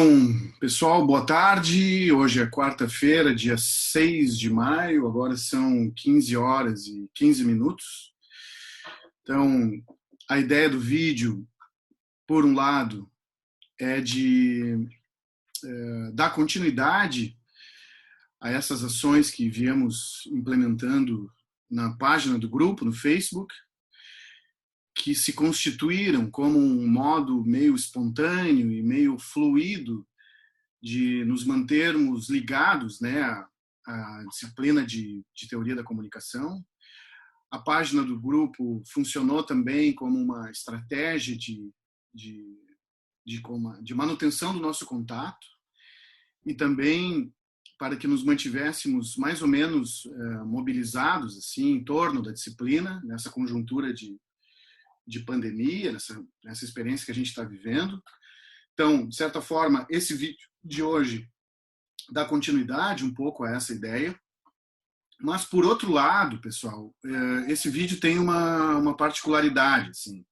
Então, pessoal, boa tarde. Hoje é quarta-feira, dia 6 de maio, agora são 15 horas e 15 minutos. Então, a ideia do vídeo, por um lado, é de dar continuidade a essas ações que viemos implementando na página do grupo, no Facebook, que se constituíram como um modo meio espontâneo e meio fluido de nos mantermos ligados, né, à disciplina de teoria da comunicação. A página do grupo funcionou também como uma estratégia de, de manutenção do nosso contato e também para que nos mantivéssemos mais ou menos mobilizados assim em torno da disciplina, nessa conjuntura de pandemia, nessa experiência que a gente está vivendo. Então, de certa forma, esse vídeo de hoje dá continuidade um pouco a essa ideia. Mas, por outro lado, pessoal, esse vídeo tem uma particularidade. Assim.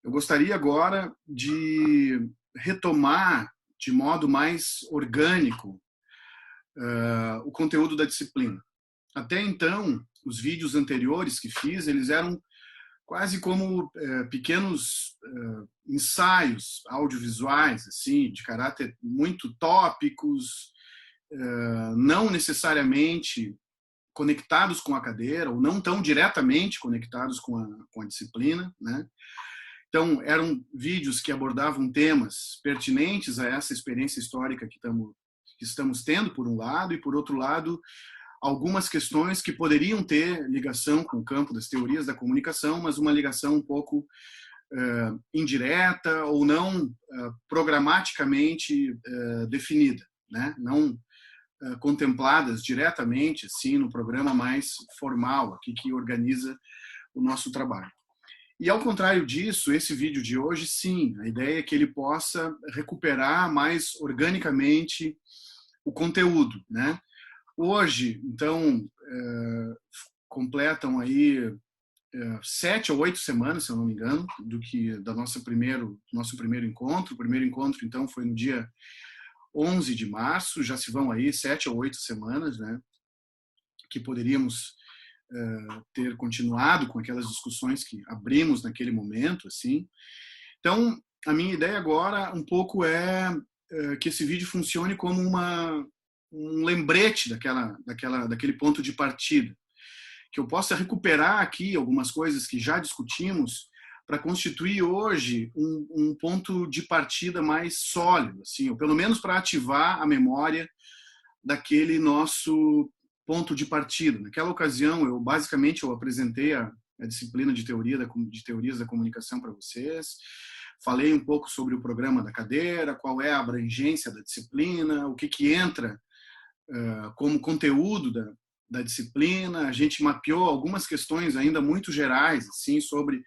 Eu gostaria agora de retomar de modo mais orgânico o conteúdo da disciplina. Até então, os vídeos anteriores que fiz, eles eram quase como pequenos ensaios audiovisuais, assim, de caráter muito tópicos, não necessariamente conectados com a cadeira, ou não tão diretamente conectados com a disciplina, né? Então, eram vídeos que abordavam temas pertinentes a essa experiência histórica que estamos tendo, por um lado, e, por outro lado, algumas questões que poderiam ter ligação com o campo das teorias da comunicação, mas uma ligação um pouco indireta ou não programaticamente definida, né? Não contempladas diretamente assim no programa mais formal aqui que organiza o nosso trabalho. E ao contrário disso, esse vídeo de hoje, sim, a ideia é que ele possa recuperar mais organicamente o conteúdo, né? Hoje, então, completam aí 7 ou 8 semanas, se eu não me engano, do nosso primeiro encontro. O primeiro encontro, então, foi no dia 11 de março, já se vão aí 7 ou 8 semanas, né, que poderíamos ter continuado com aquelas discussões que abrimos naquele momento, assim. Então, a minha ideia agora um pouco é que esse vídeo funcione como um lembrete daquele ponto de partida, que eu possa recuperar aqui algumas coisas que já discutimos para constituir hoje um ponto de partida mais sólido, assim, ou pelo menos para ativar a memória daquele nosso ponto de partida. Naquela ocasião, eu apresentei a disciplina de teorias da comunicação para vocês, falei um pouco sobre o programa da cadeira, qual é a abrangência da disciplina, o que entra como conteúdo da disciplina. A gente mapeou algumas questões ainda muito gerais, assim, sobre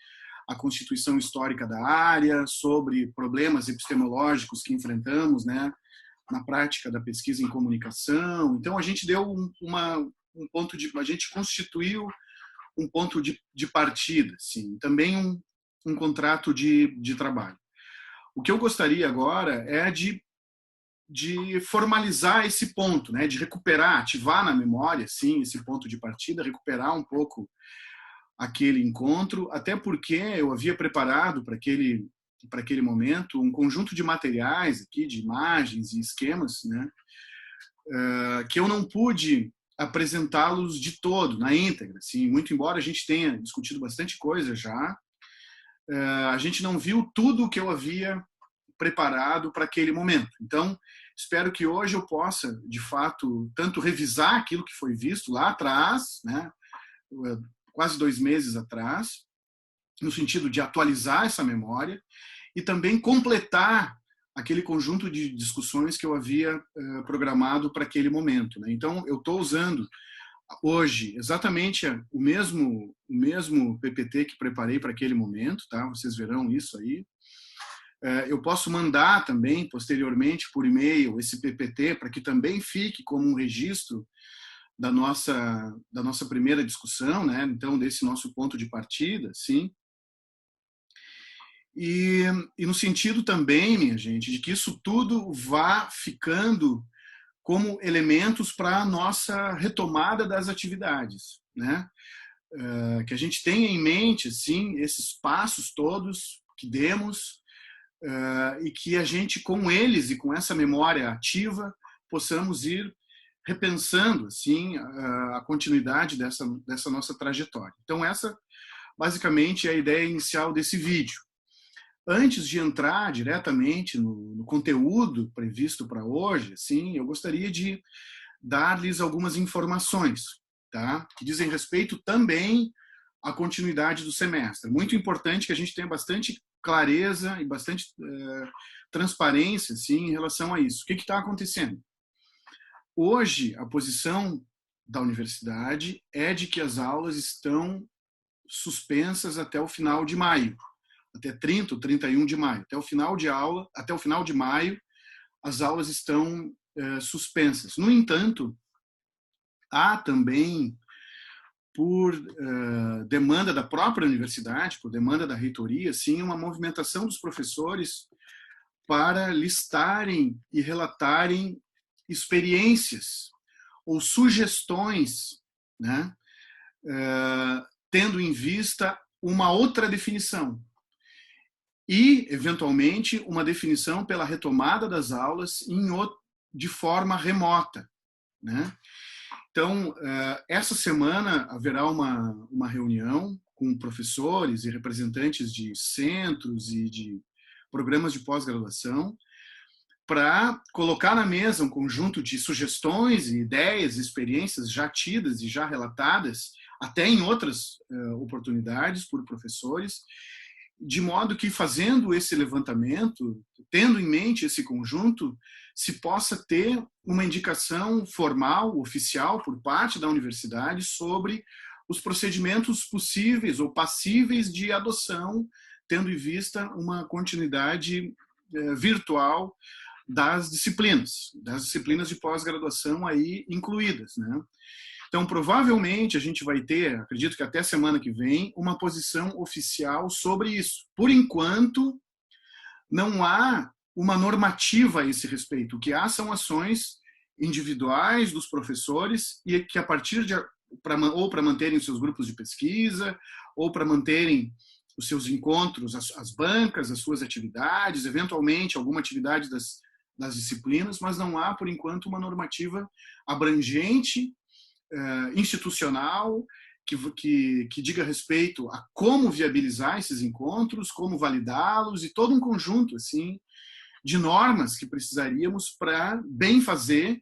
a constituição histórica da área, sobre problemas epistemológicos que enfrentamos, né, na prática da pesquisa em comunicação. Então, a gente deu a gente constituiu um ponto de partida, assim, também um contrato de trabalho. O que eu gostaria agora é de formalizar esse ponto, né, de recuperar, ativar na memória, sim, esse ponto de partida, recuperar um pouco aquele encontro, até porque eu havia preparado para aquele momento um conjunto de materiais aqui, de imagens e esquemas, né, que eu não pude apresentá-los de todo, na íntegra, assim, muito embora a gente tenha discutido bastante coisa já, a gente não viu tudo o que eu havia preparado para aquele momento. Então, espero que hoje eu possa, de fato, tanto revisar aquilo que foi visto lá atrás, né, quase 2 meses atrás, no sentido de atualizar essa memória e também completar aquele conjunto de discussões que eu havia programado para aquele momento, né? Então, eu estou usando hoje exatamente o mesmo PPT que preparei para aquele momento, tá? Vocês verão isso aí. Eu posso mandar também, posteriormente, por e-mail, esse PPT para que também fique como um registro da nossa primeira discussão, né? Então, desse nosso ponto de partida, sim. E, e no sentido também, minha gente, de que isso tudo vá ficando como elementos para a nossa retomada das atividades, né? Que a gente tenha em mente, sim, esses passos todos que demos, e que a gente, com eles e com essa memória ativa, possamos ir repensando, assim, a continuidade dessa nossa trajetória. Então, essa, basicamente, é a ideia inicial desse vídeo. Antes de entrar diretamente no conteúdo previsto para hoje, assim, eu gostaria de dar-lhes algumas informações, tá? Que dizem respeito também à continuidade do semestre. Muito importante que a gente tenha bastante clareza e bastante transparência, assim, em relação a isso. O que está acontecendo? Hoje, a posição da universidade é de que as aulas estão suspensas até o final de maio, até 30 ou 31 de maio. Até o final de aula, até o final de maio, as aulas estão suspensas. No entanto, há também, por demanda da própria universidade, por demanda da reitoria, sim, uma movimentação dos professores para listarem e relatarem experiências ou sugestões, né, tendo em vista uma outra definição e, eventualmente, uma definição pela retomada das aulas de forma remota, né? Então, essa semana haverá uma reunião com professores e representantes de centros e de programas de pós-graduação para colocar na mesa um conjunto de sugestões, ideias, experiências já tidas e já relatadas, até em outras oportunidades por professores, de modo que, fazendo esse levantamento, tendo em mente esse conjunto, se possa ter uma indicação formal, oficial, por parte da universidade sobre os procedimentos possíveis ou passíveis de adoção, tendo em vista uma continuidade virtual das disciplinas de pós-graduação aí incluídas, né? Então, provavelmente, a gente vai ter, acredito que até semana que vem, uma posição oficial sobre isso. Por enquanto, não há uma normativa a esse respeito. O que há são ações individuais dos professores e que, a partir de, ou para manterem os seus grupos de pesquisa, ou para manterem os seus encontros, as bancas, as suas atividades, eventualmente alguma atividade das disciplinas, mas não há, por enquanto, uma normativa abrangente, institucional, que diga respeito a como viabilizar esses encontros, como validá-los e todo um conjunto assim de normas que precisaríamos para bem fazer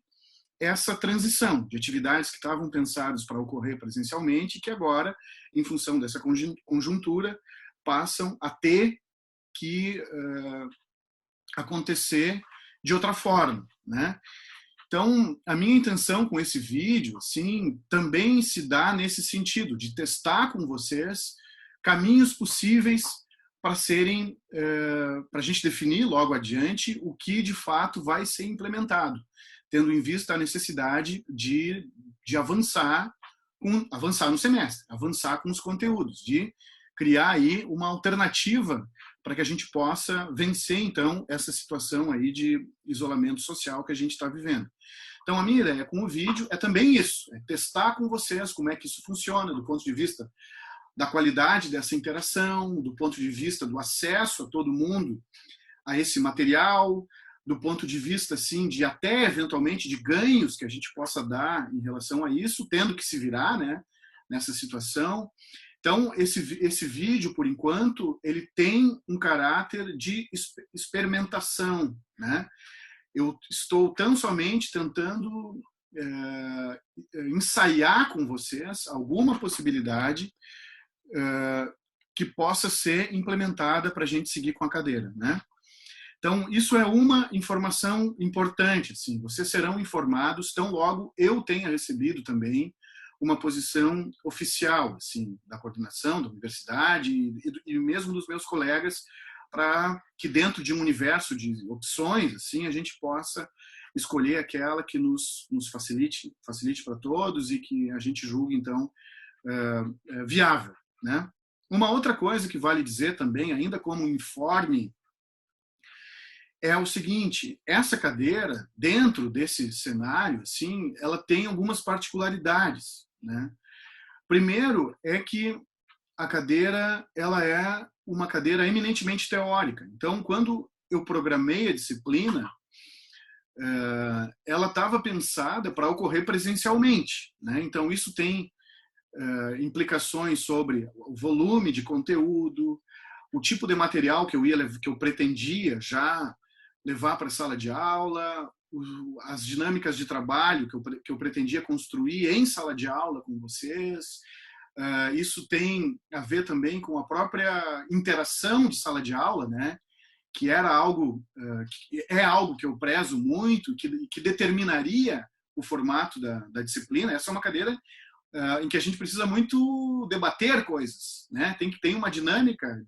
essa transição de atividades que estavam pensadas para ocorrer presencialmente e que agora, em função dessa conjuntura, passam a ter que acontecer de outra forma, né? Então, a minha intenção com esse vídeo, sim, também se dá nesse sentido, de testar com vocês caminhos possíveis para serem, para a gente definir logo adiante o que de fato vai ser implementado, tendo em vista a necessidade de avançar no semestre, avançar com os conteúdos, de criar aí uma alternativa para que a gente possa vencer, então, essa situação aí de isolamento social que a gente está vivendo. Então, a minha ideia com o vídeo é também isso, é testar com vocês como é que isso funciona, do ponto de vista da qualidade dessa interação, do ponto de vista do acesso a todo mundo a esse material, do ponto de vista, assim, de até, eventualmente, de ganhos que a gente possa dar em relação a isso, tendo que se virar, né, nessa situação. Então, esse vídeo, por enquanto, ele tem um caráter de experimentação, né? Eu estou tão somente tentando ensaiar com vocês alguma possibilidade que possa ser implementada para a gente seguir com a cadeira, né? Então, isso é uma informação importante, assim, vocês serão informados tão logo eu tenha recebido também uma posição oficial, assim, da coordenação da universidade e mesmo dos meus colegas, para que dentro de um universo de opções, assim, a gente possa escolher aquela que nos facilite para todos e que a gente julgue, então, viável, né? Uma outra coisa que vale dizer também, ainda como informe, é o seguinte: essa cadeira, dentro desse cenário, assim, ela tem algumas particularidades, né? Primeiro é que a cadeira ela é uma cadeira eminentemente teórica. Então, quando eu programei a disciplina, ela estava pensada para ocorrer presencialmente, né? Então, isso tem implicações sobre o volume de conteúdo, o tipo de material que eu pretendia já levar para a sala de aula, as dinâmicas de trabalho que eu pretendia construir em sala de aula com vocês. Isso tem a ver também com a própria interação de sala de aula, né? Que era algo, que é algo que eu prezo muito, que determinaria o formato da disciplina. Essa é uma cadeira em que a gente precisa muito debater coisas, né? Tem uma dinâmica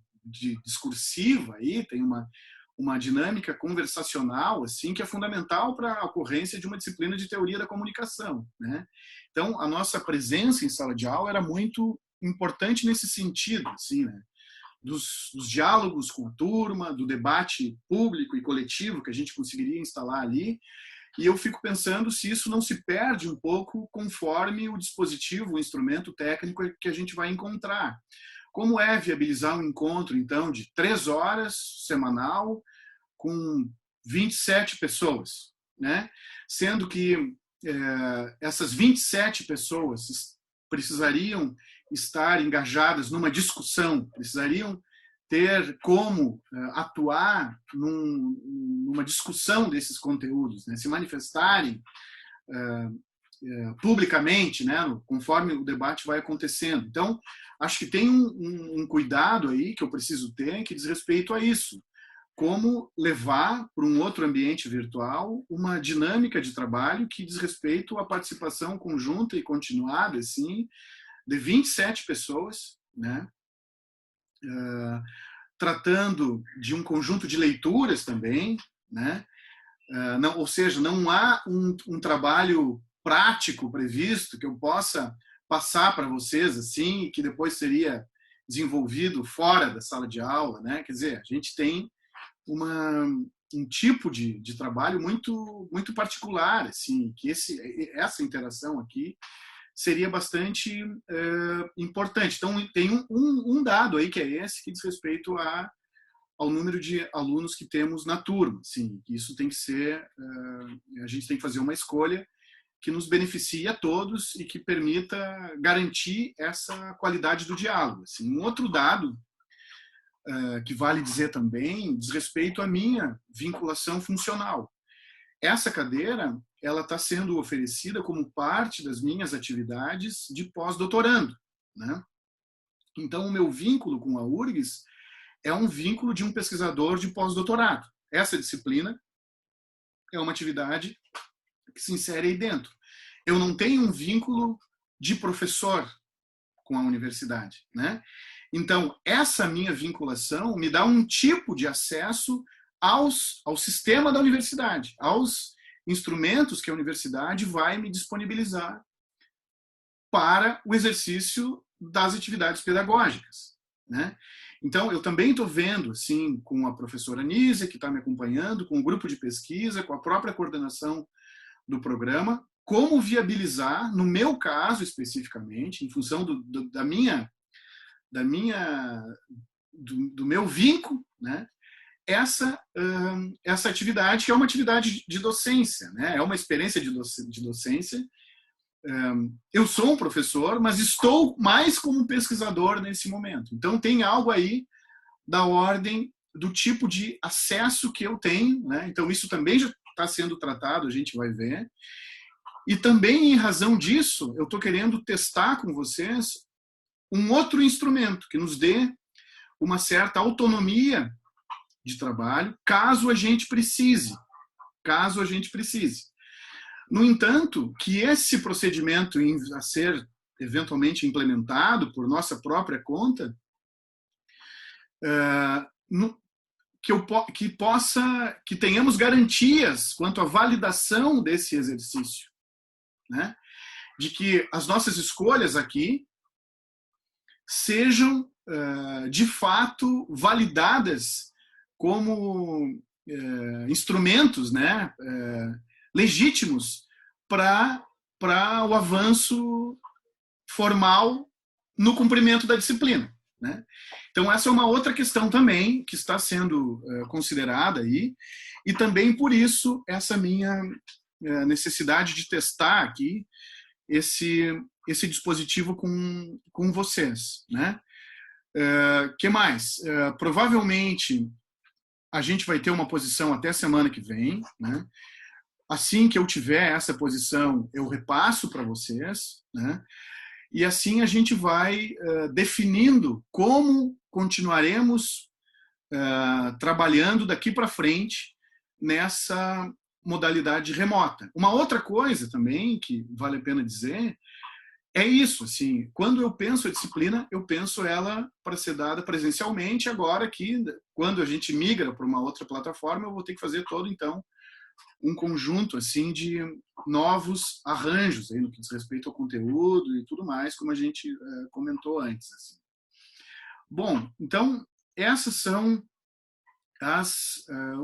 discursiva aí, tem uma dinâmica conversacional assim que é fundamental para a ocorrência de uma disciplina de teoria da comunicação, né? Então, a nossa presença em sala de aula era muito importante nesse sentido, assim, né? Dos diálogos com a turma, do debate público e coletivo que a gente conseguiria instalar ali. E eu fico pensando se isso não se perde um pouco conforme o dispositivo, o instrumento técnico que a gente vai encontrar. Como é viabilizar um encontro, então, de 3 horas semanal com 27 pessoas, né? Sendo que essas 27 pessoas precisariam estar engajadas numa discussão, precisariam ter como atuar numa discussão desses conteúdos, né? Se manifestarem publicamente, né? Conforme o debate vai acontecendo. Então, acho que tem um cuidado aí que eu preciso ter que diz respeito a isso. Como levar para um outro ambiente virtual uma dinâmica de trabalho que diz respeito à participação conjunta e continuada, assim, de 27 pessoas, né? Tratando de um conjunto de leituras também, né? Não, ou seja, não há um trabalho prático previsto que eu possa passar para vocês assim e que depois seria desenvolvido fora da sala de aula, né? Quer dizer, a gente tem um tipo de trabalho muito particular, assim, que essa interação aqui seria bastante importante. Então, tem um dado aí que é esse, que diz respeito ao número de alunos que temos na turma. Assim, isso tem que ser, a gente tem que fazer uma escolha que nos beneficie a todos e que permita garantir essa qualidade do diálogo. Assim, um outro dado que vale dizer também diz respeito à minha vinculação funcional. Essa cadeira ela está sendo oferecida como parte das minhas atividades de pós-doutorando, né? Então, o meu vínculo com a URGS é um vínculo de um pesquisador de pós-doutorado. Essa disciplina é uma atividade que se insere aí dentro. Eu não tenho um vínculo de professor com a universidade, né? Então, essa minha vinculação me dá um tipo de acesso ao sistema da universidade, aos instrumentos que a universidade vai me disponibilizar para o exercício das atividades pedagógicas, né? Então, eu também estou vendo, assim, com a professora Nízia, que está me acompanhando, com o grupo de pesquisa, com a própria coordenação do programa, como viabilizar, no meu caso especificamente, em função do meu vínculo, né, essa atividade, que é uma atividade de docência, né, é uma experiência de docência. Eu sou um professor, mas estou mais como pesquisador nesse momento. Então, tem algo aí da ordem do tipo de acesso que eu tenho, né? Então, isso também já está sendo tratado, a gente vai ver. E também, em razão disso, eu estou querendo testar com vocês um outro instrumento que nos dê uma certa autonomia de trabalho, caso a gente precise. Caso a gente precise. No entanto, que esse procedimento a ser eventualmente implementado por nossa própria conta, que tenhamos garantias quanto à validação desse exercício, né? De que as nossas escolhas aqui sejam de fato, validadas como instrumentos, né, legítimos para o avanço formal no cumprimento da disciplina, né? Então, essa é uma outra questão também que está sendo considerada aí, e também por isso essa minha necessidade de testar aqui esse dispositivo com vocês, né? Que mais? Provavelmente a gente vai ter uma posição até semana que vem, né? Assim que eu tiver essa posição, eu repasso para vocês, né? E assim a gente vai definindo como continuaremos trabalhando daqui para frente nessa modalidade remota. Uma outra coisa também que vale a pena dizer é isso, assim, quando eu penso a disciplina, eu penso ela para ser dada presencialmente. Agora que, quando a gente migra para uma outra plataforma, eu vou ter que fazer todo, então, um conjunto assim de novos arranjos aí no que diz respeito ao conteúdo e tudo mais, como a gente comentou antes. Assim. Bom, então essas são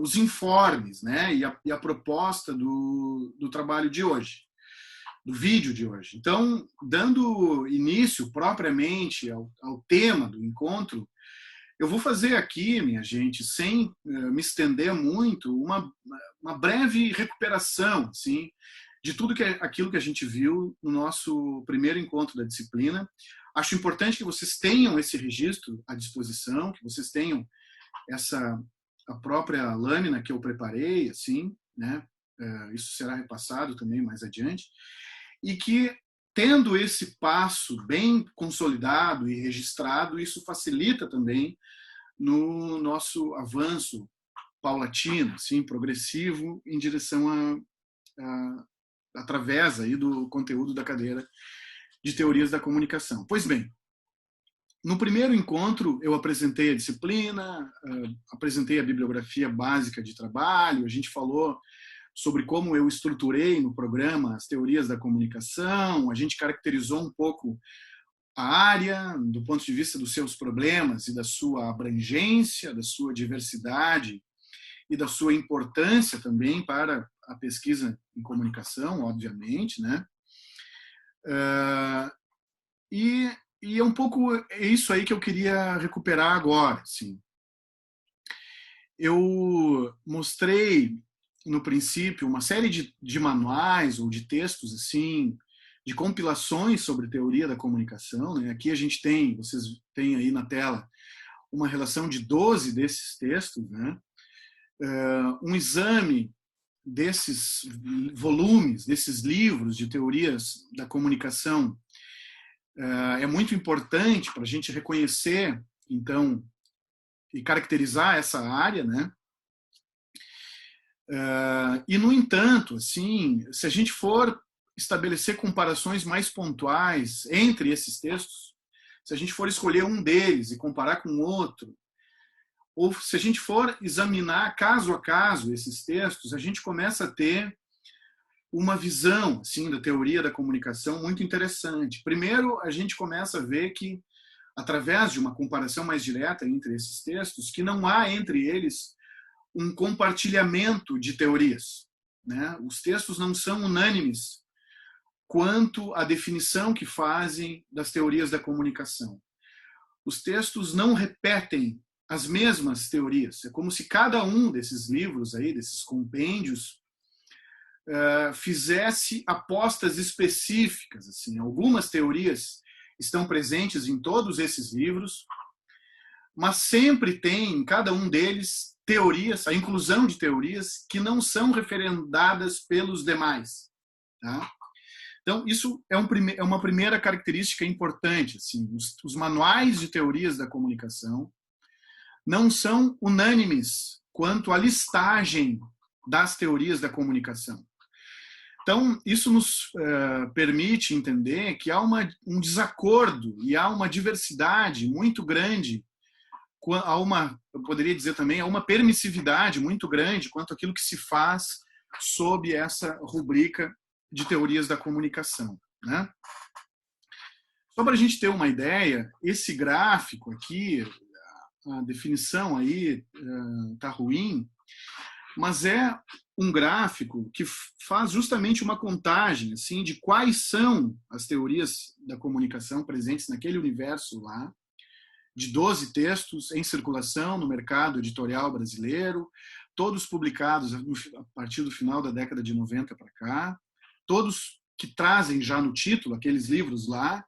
os informes, né, e a proposta do trabalho de hoje, do vídeo de hoje. Então, dando início propriamente ao tema do encontro, eu vou fazer aqui, minha gente, sem me estender muito, uma breve recuperação, assim, de tudo aquilo que a gente viu no nosso primeiro encontro da disciplina. Acho importante que vocês tenham esse registro à disposição, que vocês tenham a própria lâmina que eu preparei, assim, né? Isso será repassado também mais adiante, e que, tendo esse passo bem consolidado e registrado, isso facilita também no nosso avanço paulatino, assim, progressivo, em direção através aí do conteúdo da cadeira de teorias da comunicação. Pois bem, no primeiro encontro eu apresentei a disciplina, apresentei a bibliografia básica de trabalho, a gente falou sobre como eu estruturei no programa as teorias da comunicação, a gente caracterizou um pouco a área do ponto de vista dos seus problemas e da sua abrangência, da sua diversidade e da sua importância também para a pesquisa em comunicação, obviamente, né? E é um pouco isso aí que eu queria recuperar agora, assim. Eu mostrei no princípio uma série de manuais ou de textos assim, de compilações sobre teoria da comunicação, né? Aqui a gente tem, vocês têm aí na tela, uma relação de 12 desses textos, né? Um exame desses volumes, desses livros de teorias da comunicação é muito importante para a gente reconhecer, então, e caracterizar essa área, né? E, no entanto, assim, se a gente for estabelecer comparações mais pontuais entre esses textos, se a gente for escolher um deles e comparar com outro, ou se a gente for examinar caso a caso esses textos, a gente começa a ter uma visão assim da teoria da comunicação muito interessante. Primeiro, a gente começa a ver que, através de uma comparação mais direta entre esses textos, que não há entre eles um compartilhamento de teorias, né? Os textos não são unânimes quanto à definição que fazem das teorias da comunicação. Os textos não repetem as mesmas teorias. É como se cada um desses livros aí, desses compêndios, fizesse apostas específicas. Assim, algumas teorias estão presentes em todos esses livros, mas sempre tem em cada um deles teorias, a inclusão de teorias que não são referendadas pelos demais. Tá? Então, isso é uma primeira característica importante. Assim, os manuais de teorias da comunicação não são unânimes quanto à listagem das teorias da comunicação. Então, isso nos permite entender que há um desacordo e há uma diversidade muito grande, eu poderia dizer também, há uma permissividade muito grande quanto àquilo que se faz sob essa rubrica de teorias da comunicação, né? Só para a gente ter uma ideia, esse gráfico aqui, a definição aí está ruim, mas é um gráfico que faz justamente uma contagem assim, de quais são as teorias da comunicação presentes naquele universo lá, de 12 textos em circulação no mercado editorial brasileiro, todos publicados a partir do final da década de 90 para cá, todos que trazem já no título, aqueles livros lá,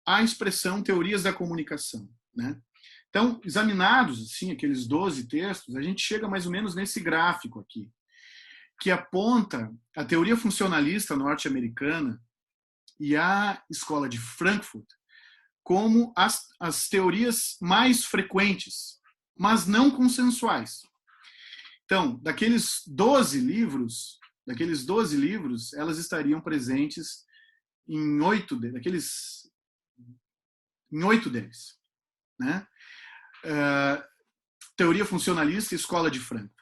a expressão teorias da comunicação, né? Então, examinados assim, aqueles 12 textos, a gente chega mais ou menos nesse gráfico aqui, que aponta a teoria funcionalista norte-americana e a escola de Frankfurt como as teorias mais frequentes, mas não consensuais. Então, daqueles 12 livros, elas estariam presentes em 8 deles, né? Teoria funcionalista e escola de Frankfurt.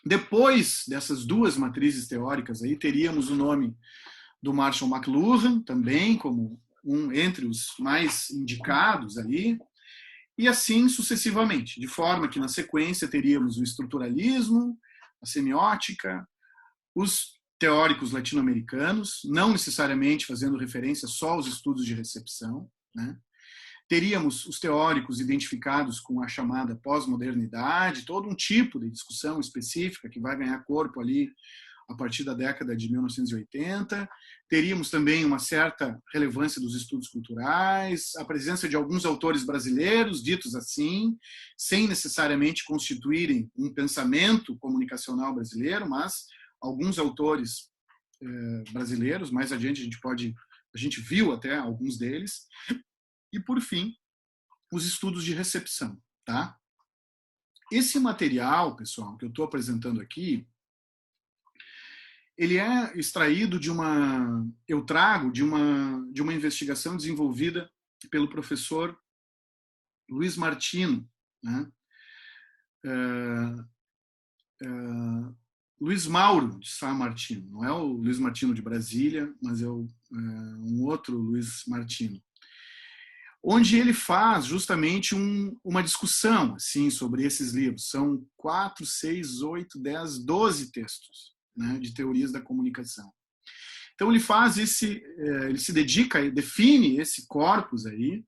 Depois dessas duas matrizes teóricas, aí teríamos o nome do Marshall McLuhan, também como entre os mais indicados ali, e assim sucessivamente, de forma que na sequência teríamos o estruturalismo, a semiótica, os teóricos latino-americanos, não necessariamente fazendo referência só aos estudos de recepção, né? Teríamos os teóricos identificados com a chamada pós-modernidade, todo um tipo de discussão específica que vai ganhar corpo ali a partir da década de 1980. Teríamos também uma certa relevância dos estudos culturais, a presença de alguns autores brasileiros, ditos assim, sem necessariamente constituírem um pensamento comunicacional brasileiro, mas alguns autores brasileiros, mais adiante a gente viu até alguns deles. E, por fim, os estudos de recepção, tá? Esse material, pessoal, que eu estou apresentando aqui, ele é extraído eu trago de uma investigação desenvolvida pelo professor Luiz Martino, né? Luiz Mauro de Sá Martino, não é o Luiz Martino de Brasília, mas é um outro Luiz Martino, onde ele faz justamente uma discussão assim, sobre esses livros. São 4, 6, 8, 10, 12 textos, né, de teorias da comunicação. Então ele faz ele se dedica, define esse corpus aí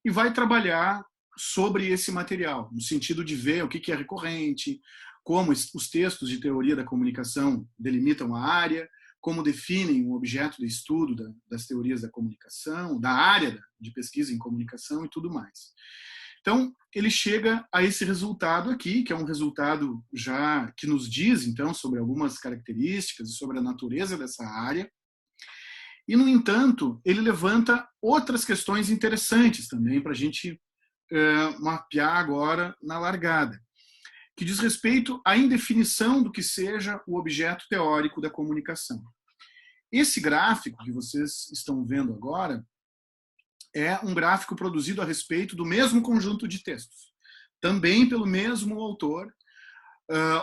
e vai trabalhar sobre esse material, no sentido de ver o que é recorrente, como os textos de teoria da comunicação delimitam a área, como definem o objeto de estudo das teorias da comunicação, da área de pesquisa em comunicação e tudo mais. Então, ele chega a esse resultado aqui, que é um resultado já que nos diz, então, sobre algumas características e sobre a natureza dessa área. E, no entanto, ele levanta outras questões interessantes também para a gente mapear agora na largada, que diz respeito à indefinição do que seja o objeto teórico da comunicação. Esse gráfico que vocês estão vendo agora é um gráfico produzido a respeito do mesmo conjunto de textos, também pelo mesmo autor,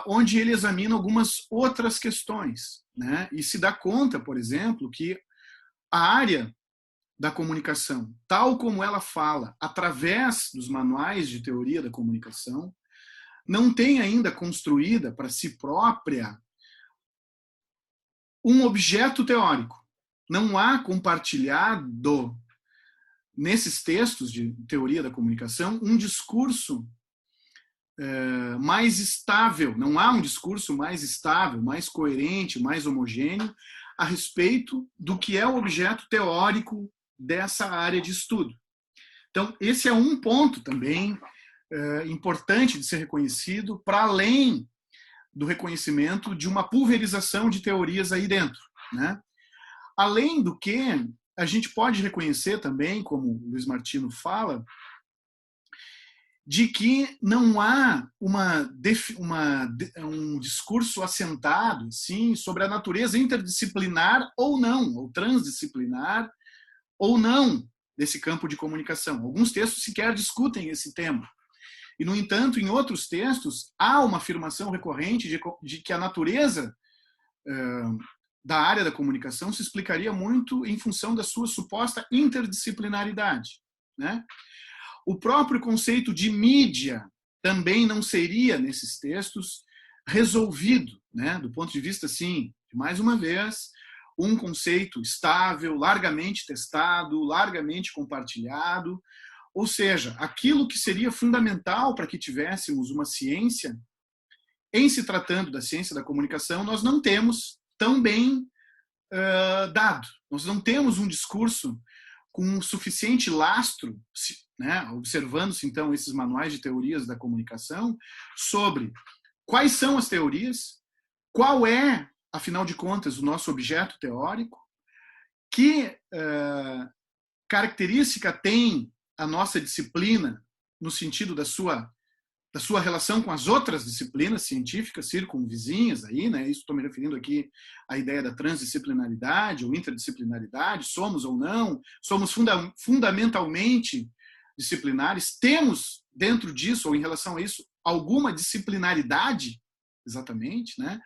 onde ele examina algumas outras questões, né? E se dá conta, por exemplo, que a área da comunicação, tal como ela fala através dos manuais de teoria da comunicação, não tem ainda construída para si própria um objeto teórico. Não há compartilhado nesses textos de teoria da comunicação um discurso mais estável. Não há um discurso mais estável, mais coerente, mais homogêneo a respeito do que é o objeto teórico dessa área de estudo. Então, esse é um ponto também importante de ser reconhecido, para além do reconhecimento de uma pulverização de teorias aí dentro, né? Além do que, a gente pode reconhecer também, como o Luiz Martino fala, de que não há um discurso assentado assim, sobre a natureza interdisciplinar ou não, ou transdisciplinar ou não desse campo de comunicação. Alguns textos sequer discutem esse tema. E, no entanto, em outros textos, há uma afirmação recorrente de que a natureza da área da comunicação se explicaria muito em função da sua suposta interdisciplinaridade, né? O próprio conceito de mídia também não seria, nesses textos, resolvido, né? Do ponto de vista, assim, de, mais uma vez, um conceito estável, largamente testado, largamente compartilhado, ou seja, aquilo que seria fundamental para que tivéssemos uma ciência, em se tratando da ciência da comunicação, nós não temos tão bem dado. Nós não temos um discurso com suficiente lastro, né, observando-se então esses manuais de teorias da comunicação, sobre quais são as teorias, qual é, afinal de contas, o nosso objeto teórico, que característica tem a nossa disciplina no sentido da sua relação com as outras disciplinas científicas circunvizinhas aí, né? Isso estou me referindo aqui à ideia da transdisciplinaridade ou interdisciplinaridade, somos ou não, somos fundamentalmente disciplinares, temos dentro disso ou em relação a isso alguma disciplinaridade, exatamente, né?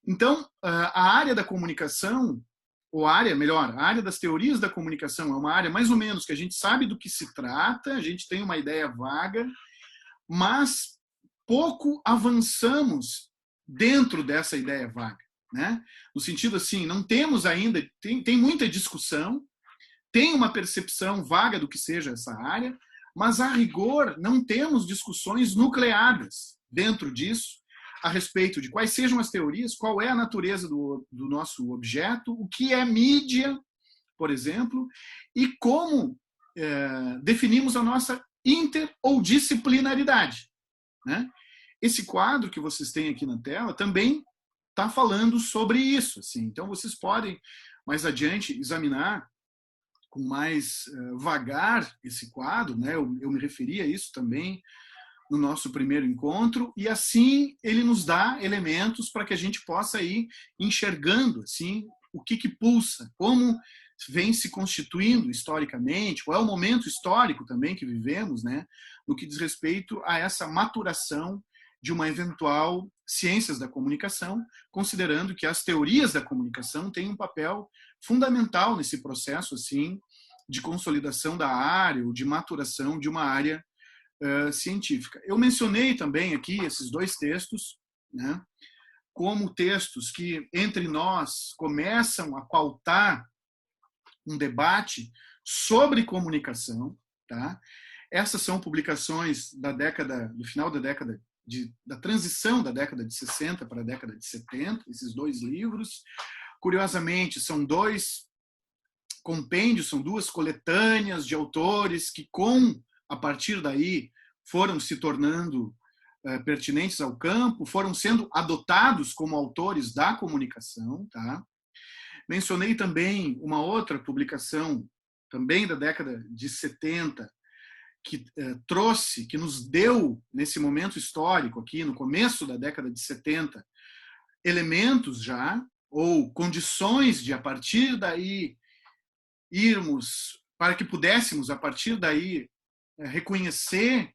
Então, a área da comunicação, ou a área das teorias da comunicação é uma área mais ou menos que a gente sabe do que se trata, a gente tem uma ideia vaga, mas pouco avançamos dentro dessa ideia vaga, né? No sentido assim, não temos ainda, tem muita discussão, tem uma percepção vaga do que seja essa área, mas a rigor não temos discussões nucleadas dentro disso a respeito de quais sejam as teorias, qual é a natureza do nosso objeto, o que é mídia, por exemplo, e como definimos a nossa inter ou disciplinaridade, né? Esse quadro que vocês têm aqui na tela também está falando sobre isso, assim. Então vocês podem mais adiante examinar com mais vagar esse quadro, né? Eu me referi a isso também no nosso primeiro encontro, e assim ele nos dá elementos para que a gente possa ir enxergando assim o que pulsa, como vem se constituindo historicamente, qual é o momento histórico também que vivemos, né, no que diz respeito a essa maturação de uma eventual ciências da comunicação, considerando que as teorias da comunicação têm um papel fundamental nesse processo assim de consolidação da área ou de maturação de uma área científica. Eu mencionei também aqui esses dois textos, né, como textos que entre nós começam a pautar um debate sobre comunicação, tá? Essas são publicações do final da década da transição da década de 60 para a década de 70, esses dois livros. Curiosamente, são dois compêndios, são duas coletâneas de autores que, a partir daí, foram se tornando pertinentes ao campo, foram sendo adotados como autores da comunicação, tá? Mencionei também uma outra publicação, também da década de 70, que que nos deu, nesse momento histórico aqui, no começo da década de 70, elementos já, ou condições de, a partir daí, irmos, para que pudéssemos, a partir daí, reconhecer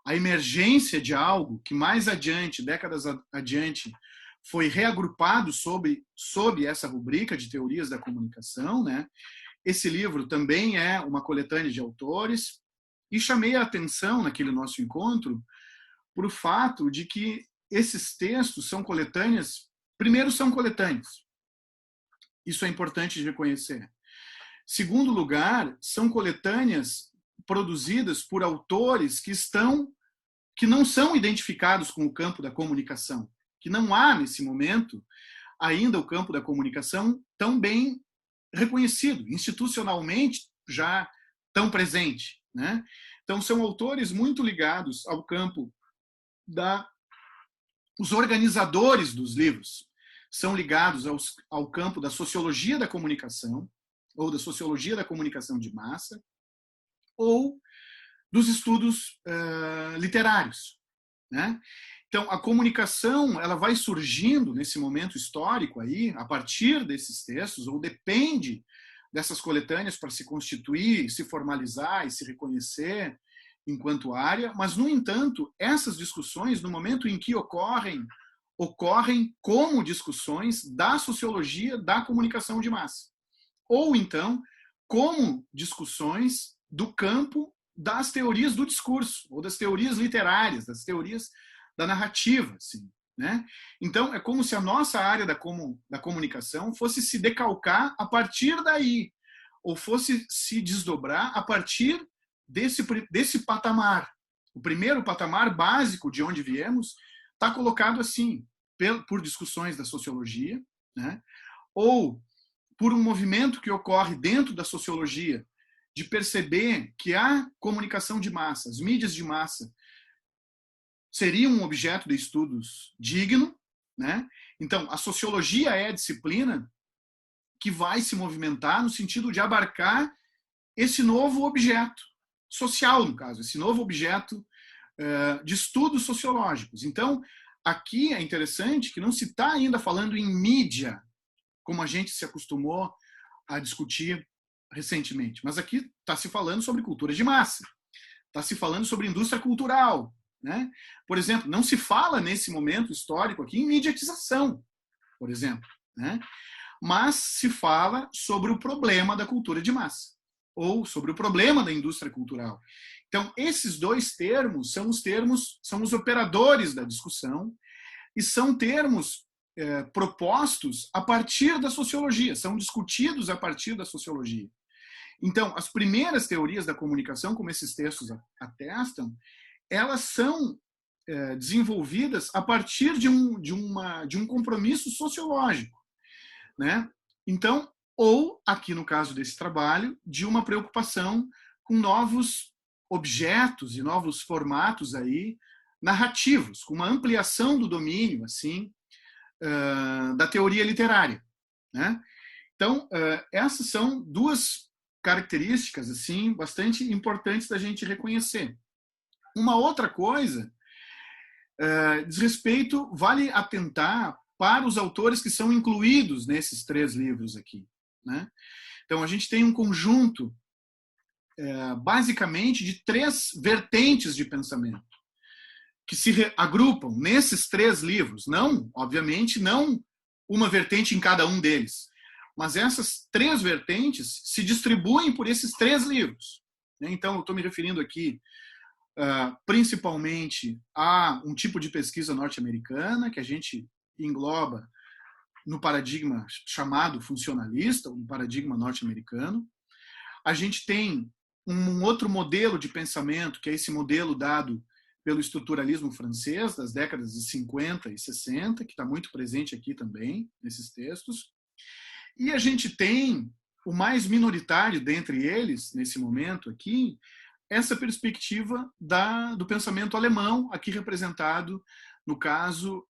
a emergência de algo que mais adiante, décadas adiante, foi reagrupado sob essa rubrica de teorias da comunicação, né? Esse livro também é uma coletânea de autores, e chamei a atenção naquele nosso encontro por o fato de que esses textos são coletâneas, primeiro são coletâneas, isso é importante de reconhecer. Segundo lugar, são coletâneas produzidas por autores que não são identificados com o campo da comunicação, que não há, nesse momento, ainda o campo da comunicação tão bem reconhecido, institucionalmente já tão presente, né? Então, são autores muito ligados ao campo os organizadores dos livros são ligados ao campo da sociologia da comunicação, ou da sociologia da comunicação de massa, ou dos estudos literários, né? Então, a comunicação ela vai surgindo nesse momento histórico aí, a partir desses textos, ou depende dessas coletâneas para se constituir, se formalizar e se reconhecer enquanto área, mas, no entanto, essas discussões, no momento em que ocorrem ocorrem como discussões da sociologia da comunicação de massa, ou então como discussões do campo das teorias do discurso, ou das teorias literárias, das teorias da narrativa, assim, né? Então, é como se a nossa área da comunicação fosse se decalcar a partir daí, ou fosse se desdobrar a partir desse patamar. O primeiro patamar básico de onde viemos está colocado assim, por discussões da sociologia, né? Ou por um movimento que ocorre dentro da sociologia, de perceber que a comunicação de massa, as mídias de massa, seria um objeto de estudos digno, né? Então, a sociologia é a disciplina que vai se movimentar no sentido de abarcar esse novo objeto social, no caso, esse novo objeto de estudos sociológicos. Então, aqui é interessante que não se está ainda falando em mídia, como a gente se acostumou a discutir recentemente, mas aqui está se falando sobre cultura de massa, está se falando sobre indústria cultural, né? Por exemplo, não se fala nesse momento histórico aqui em mediatização, por exemplo, né? Mas se fala sobre o problema da cultura de massa, ou sobre o problema da indústria cultural. Então, esses dois termos, são os operadores da discussão, e são termos propostos a partir da sociologia, são discutidos a partir da sociologia. Então, as primeiras teorias da comunicação, como esses textos atestam, elas são desenvolvidas a partir de um compromisso sociológico, né? Então, ou, aqui no caso desse trabalho, de uma preocupação com novos objetos e novos formatos aí narrativos, com uma ampliação do domínio, assim, da teoria literária, né? Então, essas são duas características assim bastante importantes da gente reconhecer. Uma outra coisa diz respeito, vale atentar para os autores que são incluídos nesses 3 livros aqui, né? Então, a gente tem um conjunto, basicamente, de 3 vertentes de pensamento que se agrupam nesses 3 livros. Não, obviamente, não uma vertente em cada um deles, mas essas 3 vertentes se distribuem por esses 3 livros. Então, eu estou me referindo aqui principalmente a um tipo de pesquisa norte-americana, que a gente engloba no paradigma chamado funcionalista, um paradigma norte-americano. A gente tem um outro modelo de pensamento, que é esse modelo dado pelo estruturalismo francês, das décadas de 50 e 60, que está muito presente aqui também, nesses textos. E a gente tem o mais minoritário dentre eles, nesse momento aqui, essa perspectiva do pensamento alemão, aqui representado, no caso,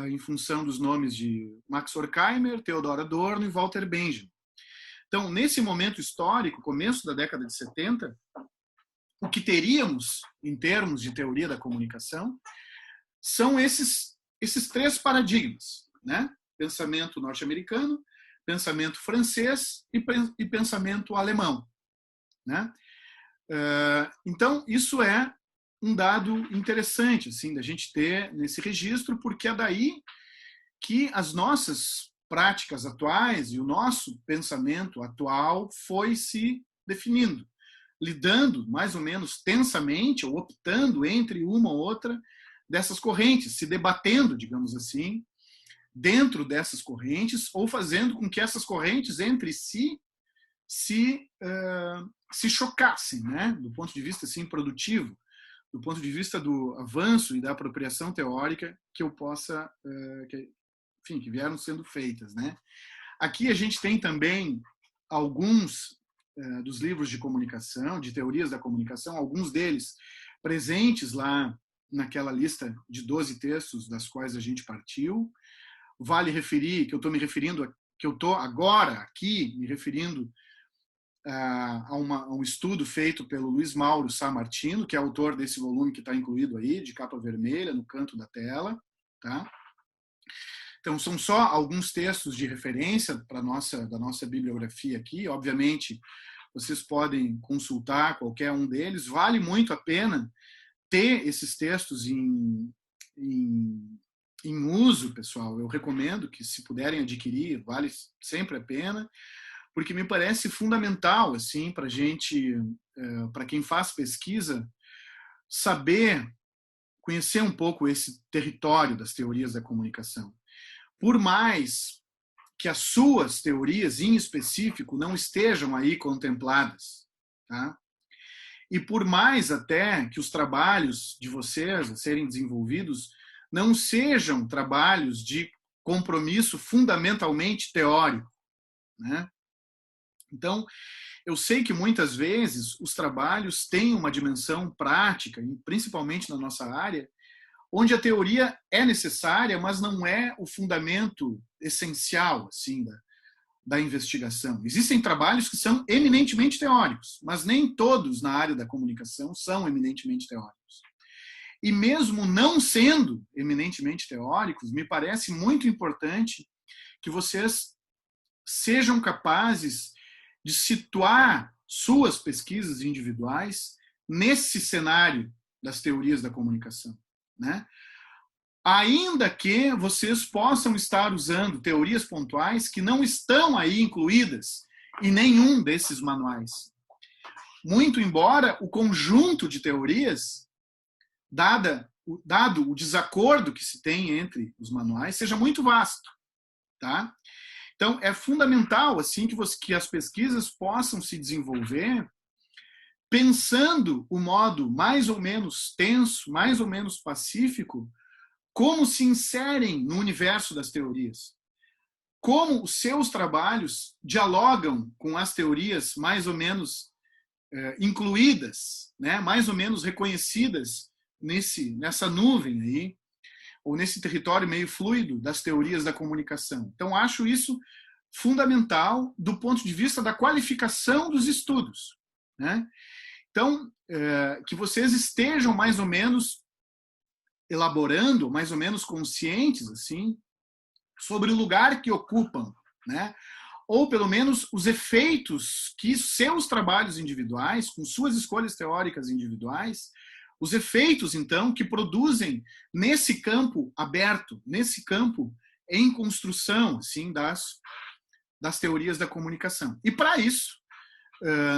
em função dos nomes de Max Horkheimer, Theodor Adorno e Walter Benjamin. Então, nesse momento histórico, começo da década de 70, o que teríamos, em termos de teoria da comunicação, são esses 3 paradigmas, né? Pensamento norte-americano, pensamento francês e pensamento alemão, né? Então, isso é um dado interessante, assim, da gente ter nesse registro, porque é daí que as nossas práticas atuais e o nosso pensamento atual foi se definindo, lidando mais ou menos tensamente ou optando entre uma ou outra dessas correntes, se debatendo, digamos assim, dentro dessas correntes, ou fazendo com que essas correntes entre si se chocassem, né? Do ponto de vista assim, produtivo, do ponto de vista do avanço e da apropriação teórica que eu possa, que vieram sendo feitas, né? Aqui a gente tem também alguns dos livros de comunicação, de teorias da comunicação, alguns deles presentes lá naquela lista de 12 textos das quais a gente partiu. Vale referir que eu estou me referindo, que eu estou agora aqui me referindo a um estudo feito pelo Luiz Mauro Sá Martino, que é autor desse volume que está incluído aí, de capa vermelha, no canto da tela, tá? Então, são só alguns textos de referência da nossa bibliografia aqui. Obviamente, vocês podem consultar qualquer um deles. Vale muito a pena ter esses textos em em uso, pessoal, eu recomendo que, se puderem adquirir, vale sempre a pena, porque me parece fundamental, assim, para gente, para quem faz pesquisa, saber, conhecer um pouco esse território das teorias da comunicação. Por mais que as suas teorias, em específico, não estejam aí contempladas, tá? E por mais até que os trabalhos de vocês a serem desenvolvidos não sejam trabalhos de compromisso fundamentalmente teórico, né? Então, eu sei que muitas vezes os trabalhos têm uma dimensão prática, principalmente na nossa área, onde a teoria é necessária, mas não é o fundamento essencial assim da investigação. Existem trabalhos que são eminentemente teóricos, mas nem todos na área da comunicação são eminentemente teóricos. E mesmo não sendo eminentemente teóricos, me parece muito importante que vocês sejam capazes de situar suas pesquisas individuais nesse cenário das teorias da comunicação, né? Ainda que vocês possam estar usando teorias pontuais que não estão aí incluídas em nenhum desses manuais. Muito embora o conjunto de teorias, dado o desacordo que se tem entre os manuais, seja muito vasto, tá? Então, é fundamental assim que as pesquisas possam se desenvolver pensando o modo mais ou menos tenso, mais ou menos pacífico, como se inserem no universo das teorias. Como os seus trabalhos dialogam com as teorias mais ou menos incluídas, né, mais ou menos reconhecidas nessa nuvem aí, ou nesse território meio fluido das teorias da comunicação. Então, acho isso fundamental do ponto de vista da qualificação dos estudos, né? Então, que vocês estejam mais ou menos elaborando, mais ou menos conscientes, assim, sobre o lugar que ocupam, né? Ou pelo menos os efeitos que seus trabalhos individuais, com suas escolhas teóricas individuais, os efeitos, então, que produzem nesse campo aberto, nesse campo em construção, assim, das teorias da comunicação. E para isso,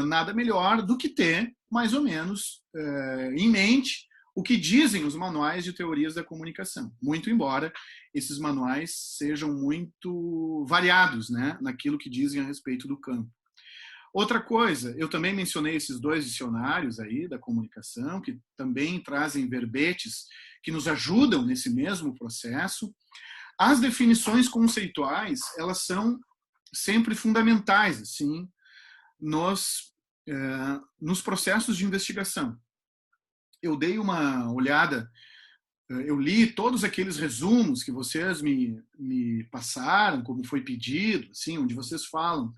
nada melhor do que ter, mais ou menos, em mente o que dizem os manuais de teorias da comunicação. Muito embora esses manuais sejam muito variados, né, naquilo que dizem a respeito do campo. Outra coisa, eu também mencionei esses 2 dicionários aí da comunicação, que também trazem verbetes que nos ajudam nesse mesmo processo. As definições conceituais, elas são sempre fundamentais, assim, nos processos de investigação. Eu dei uma olhada, eu li todos aqueles resumos que vocês me passaram, como foi pedido, assim, onde vocês falam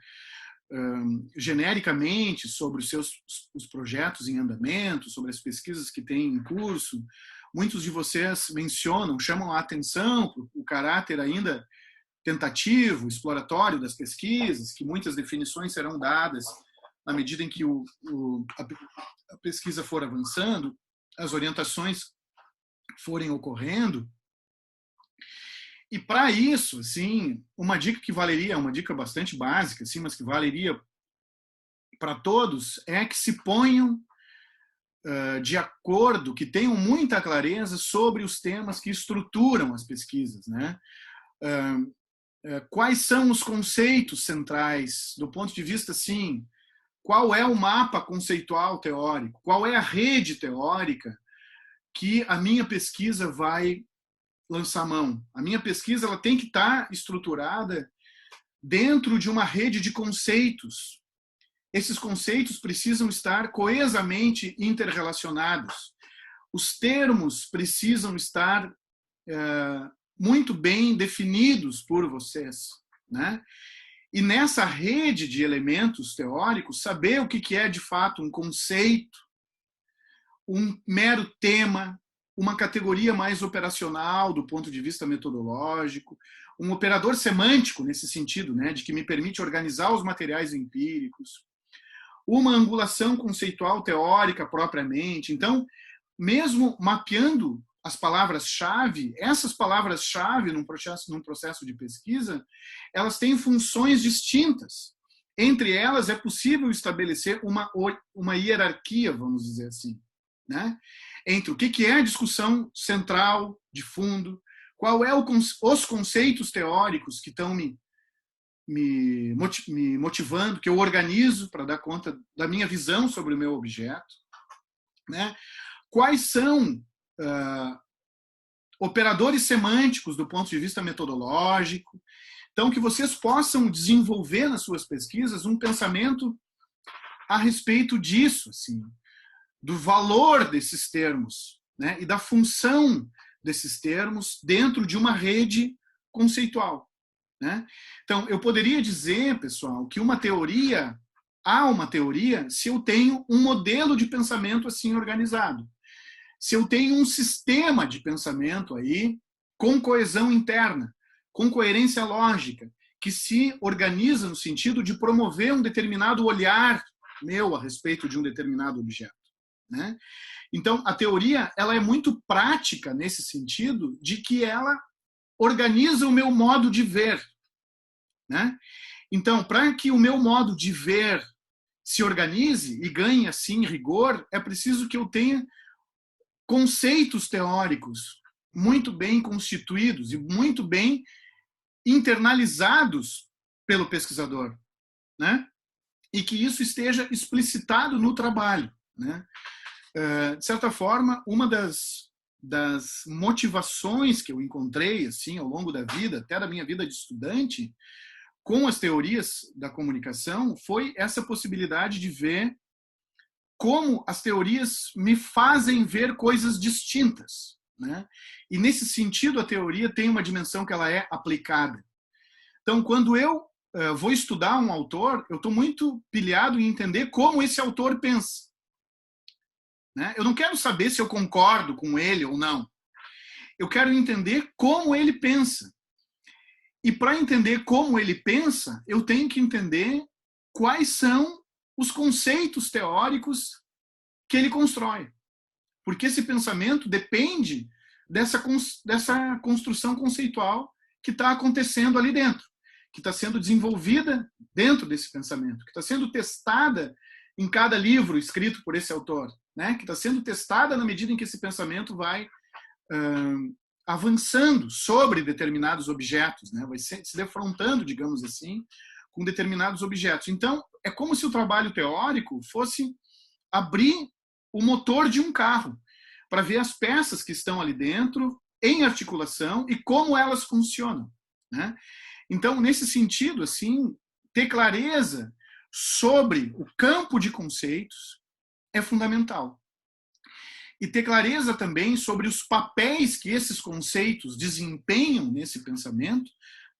genericamente sobre os projetos em andamento, sobre as pesquisas que têm em curso. Muitos de vocês mencionam, chamam a atenção para o caráter ainda tentativo, exploratório das pesquisas, que muitas definições serão dadas na medida em que a pesquisa for avançando, as orientações forem ocorrendo. E para isso, assim, uma dica que valeria, uma dica bastante básica, assim, mas que valeria para todos, é que se ponham de acordo, que tenham muita clareza sobre os temas que estruturam as pesquisas, né? Quais são os conceitos centrais, do ponto de vista, assim, qual é o mapa conceitual teórico, qual é a rede teórica que a minha pesquisa vai lançar mão. A minha pesquisa ela tem que estar estruturada dentro de uma rede de conceitos. Esses conceitos precisam estar coesamente interrelacionados. Os termos precisam estar muito bem definidos por vocês, né? E nessa rede de elementos teóricos, saber o que é de fato um conceito, um mero tema, uma categoria mais operacional do ponto de vista metodológico, um operador semântico nesse sentido, né, de que me permite organizar os materiais empíricos, uma angulação conceitual teórica propriamente. Então, mesmo mapeando as palavras-chave, essas palavras-chave num processo de pesquisa, elas têm funções distintas. Entre elas, é possível estabelecer uma hierarquia, vamos dizer assim, né? Entre o que é a discussão central, de fundo, qual é os conceitos teóricos que estão me motivando, que eu organizo para dar conta da minha visão sobre o meu objeto, né? Quais são operadores semânticos do ponto de vista metodológico. Então, que vocês possam desenvolver nas suas pesquisas um pensamento a respeito disso, assim, do valor desses termos, né, e da função desses termos dentro de uma rede conceitual, né? Então, eu poderia dizer, pessoal, que há uma teoria se eu tenho um modelo de pensamento assim organizado. Se eu tenho um sistema de pensamento aí com coesão interna, com coerência lógica, que se organiza no sentido de promover um determinado olhar meu a respeito de um determinado objeto, né? Então, a teoria ela é muito prática nesse sentido de que ela organiza o meu modo de ver, né? Então, para que o meu modo de ver se organize e ganhe assim rigor, é preciso que eu tenha conceitos teóricos muito bem constituídos e muito bem internalizados pelo pesquisador, né? E que isso esteja explicitado no trabalho, né? De certa forma, uma das motivações que eu encontrei assim ao longo da vida, até da minha vida de estudante, com as teorias da comunicação, foi essa possibilidade de ver como as teorias me fazem ver coisas distintas, né? E nesse sentido a teoria tem uma dimensão que ela é aplicada. Então, quando eu vou estudar um autor, eu estou muito pilhado em entender como esse autor pensa, né? Eu não quero saber se eu concordo com ele ou não. Eu quero entender como ele pensa. E para entender como ele pensa, eu tenho que entender quais são os conceitos teóricos que ele constrói. Porque esse pensamento depende dessa construção conceitual que está acontecendo ali dentro, que está sendo desenvolvida dentro desse pensamento, que está sendo testada em cada livro escrito por esse autor, né? Que está sendo testada na medida em que esse pensamento vai avançando sobre determinados objetos, né? Vai se defrontando, digamos assim, com determinados objetos. Então, é como se o trabalho teórico fosse abrir o motor de um carro para ver as peças que estão ali dentro em articulação e como elas funcionam, né? Então, nesse sentido, assim, ter clareza sobre o campo de conceitos é fundamental. E ter clareza também sobre os papéis que esses conceitos desempenham nesse pensamento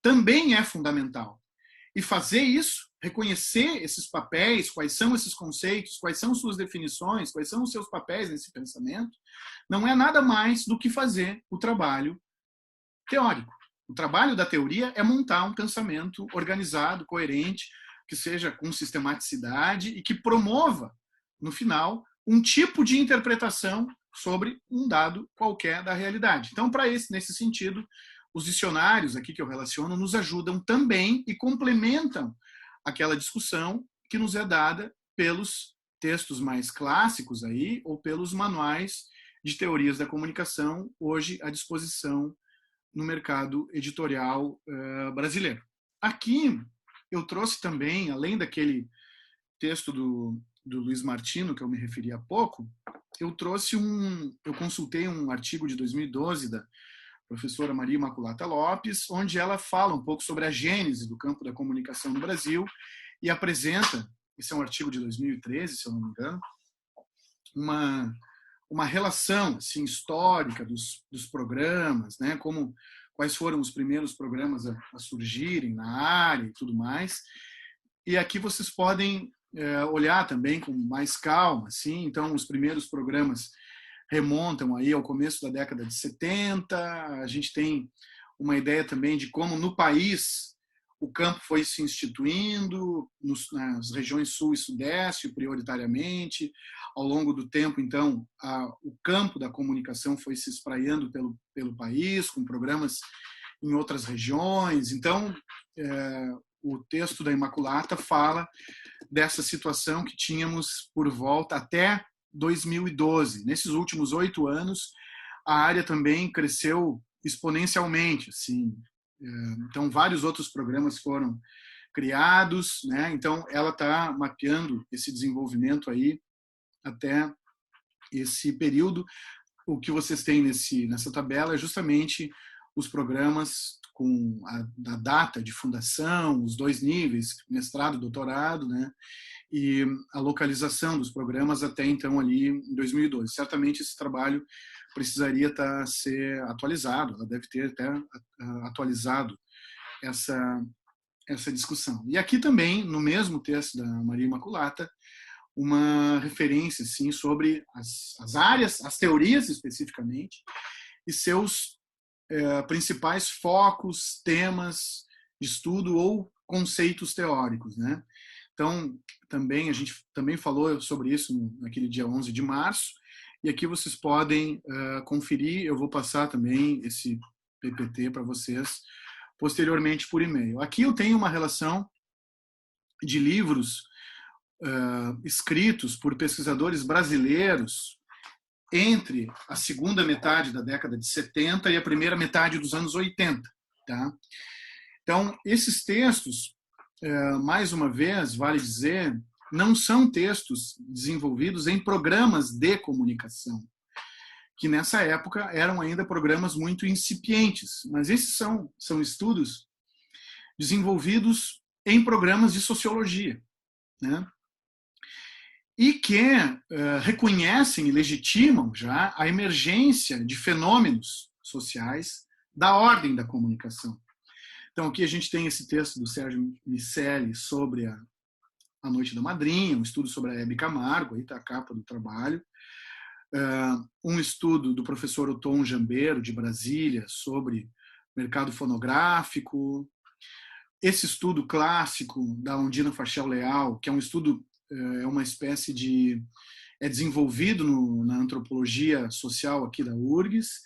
também é fundamental. E fazer isso, reconhecer esses papéis, quais são esses conceitos, quais são suas definições, quais são os seus papéis nesse pensamento, não é nada mais do que fazer o trabalho teórico. O trabalho da teoria é montar um pensamento organizado, coerente, que seja com sistematicidade e que promova, no final, um tipo de interpretação sobre um dado qualquer da realidade. Então, nesse sentido, os dicionários aqui que eu relaciono nos ajudam também e complementam aquela discussão que nos é dada pelos textos mais clássicos aí ou pelos manuais de teorias da comunicação hoje à disposição no mercado editorial brasileiro. Aqui eu trouxe também, além daquele texto do Luiz Martino, que eu me referi há pouco, eu consultei um artigo de 2012 da professora Maria Imaculata Lopes, onde ela fala um pouco sobre a gênese do campo da comunicação no Brasil e apresenta, esse é um artigo de 2013, se eu não me engano, uma relação assim, histórica dos programas, né, quais foram os primeiros programas a surgirem na área e tudo mais. E aqui vocês podem olhar também com mais calma, assim. Então, os primeiros programas remontam aí ao começo da década de 70. A gente tem uma ideia também de como no país o campo foi se instituindo nas regiões sul e sudeste, prioritariamente. Ao longo do tempo, então, o campo da comunicação foi se espraiando pelo país, com programas em outras regiões. Então, o texto da Imaculata fala dessa situação que tínhamos por volta até 2012. Nesses últimos 8 anos, a área também cresceu exponencialmente, assim. Então, vários outros programas foram criados, né? Então, ela está mapeando esse desenvolvimento aí até esse período. O que vocês têm nessa tabela é justamente os programas com a data de fundação, os 2 níveis, mestrado, doutorado, né? E a localização dos programas até então ali em 2012. Certamente esse trabalho precisaria ser atualizado, ela deve ter até atualizado essa discussão. E aqui também, no mesmo texto da Maria Imaculata, uma referência sim, sobre as áreas, as teorias especificamente, e seus principais focos, temas de estudo ou conceitos teóricos, né? Então, a gente também falou sobre isso naquele dia 11 de março, e aqui vocês podem conferir. Eu vou passar também esse PPT para vocês posteriormente por e-mail. Aqui eu tenho uma relação de livros escritos por pesquisadores brasileiros entre a segunda metade da década de 70 e a primeira metade dos anos 80. Tá? Então, esses textos, mais uma vez, vale dizer, não são textos desenvolvidos em programas de comunicação, que nessa época eram ainda programas muito incipientes, mas esses são estudos desenvolvidos em programas de sociologia, né? E que reconhecem e legitimam já a emergência de fenômenos sociais da ordem da comunicação. Então, aqui a gente tem esse texto do Sérgio Miceli sobre a Noite da Madrinha, um estudo sobre a Hebe Camargo, aí está a capa do trabalho. Um estudo do professor Oton Jambeiro, de Brasília, sobre mercado fonográfico. Esse estudo clássico da Ondina Fachel Leal, que é um estudo, é uma espécie de... é desenvolvido na antropologia social aqui da URGS,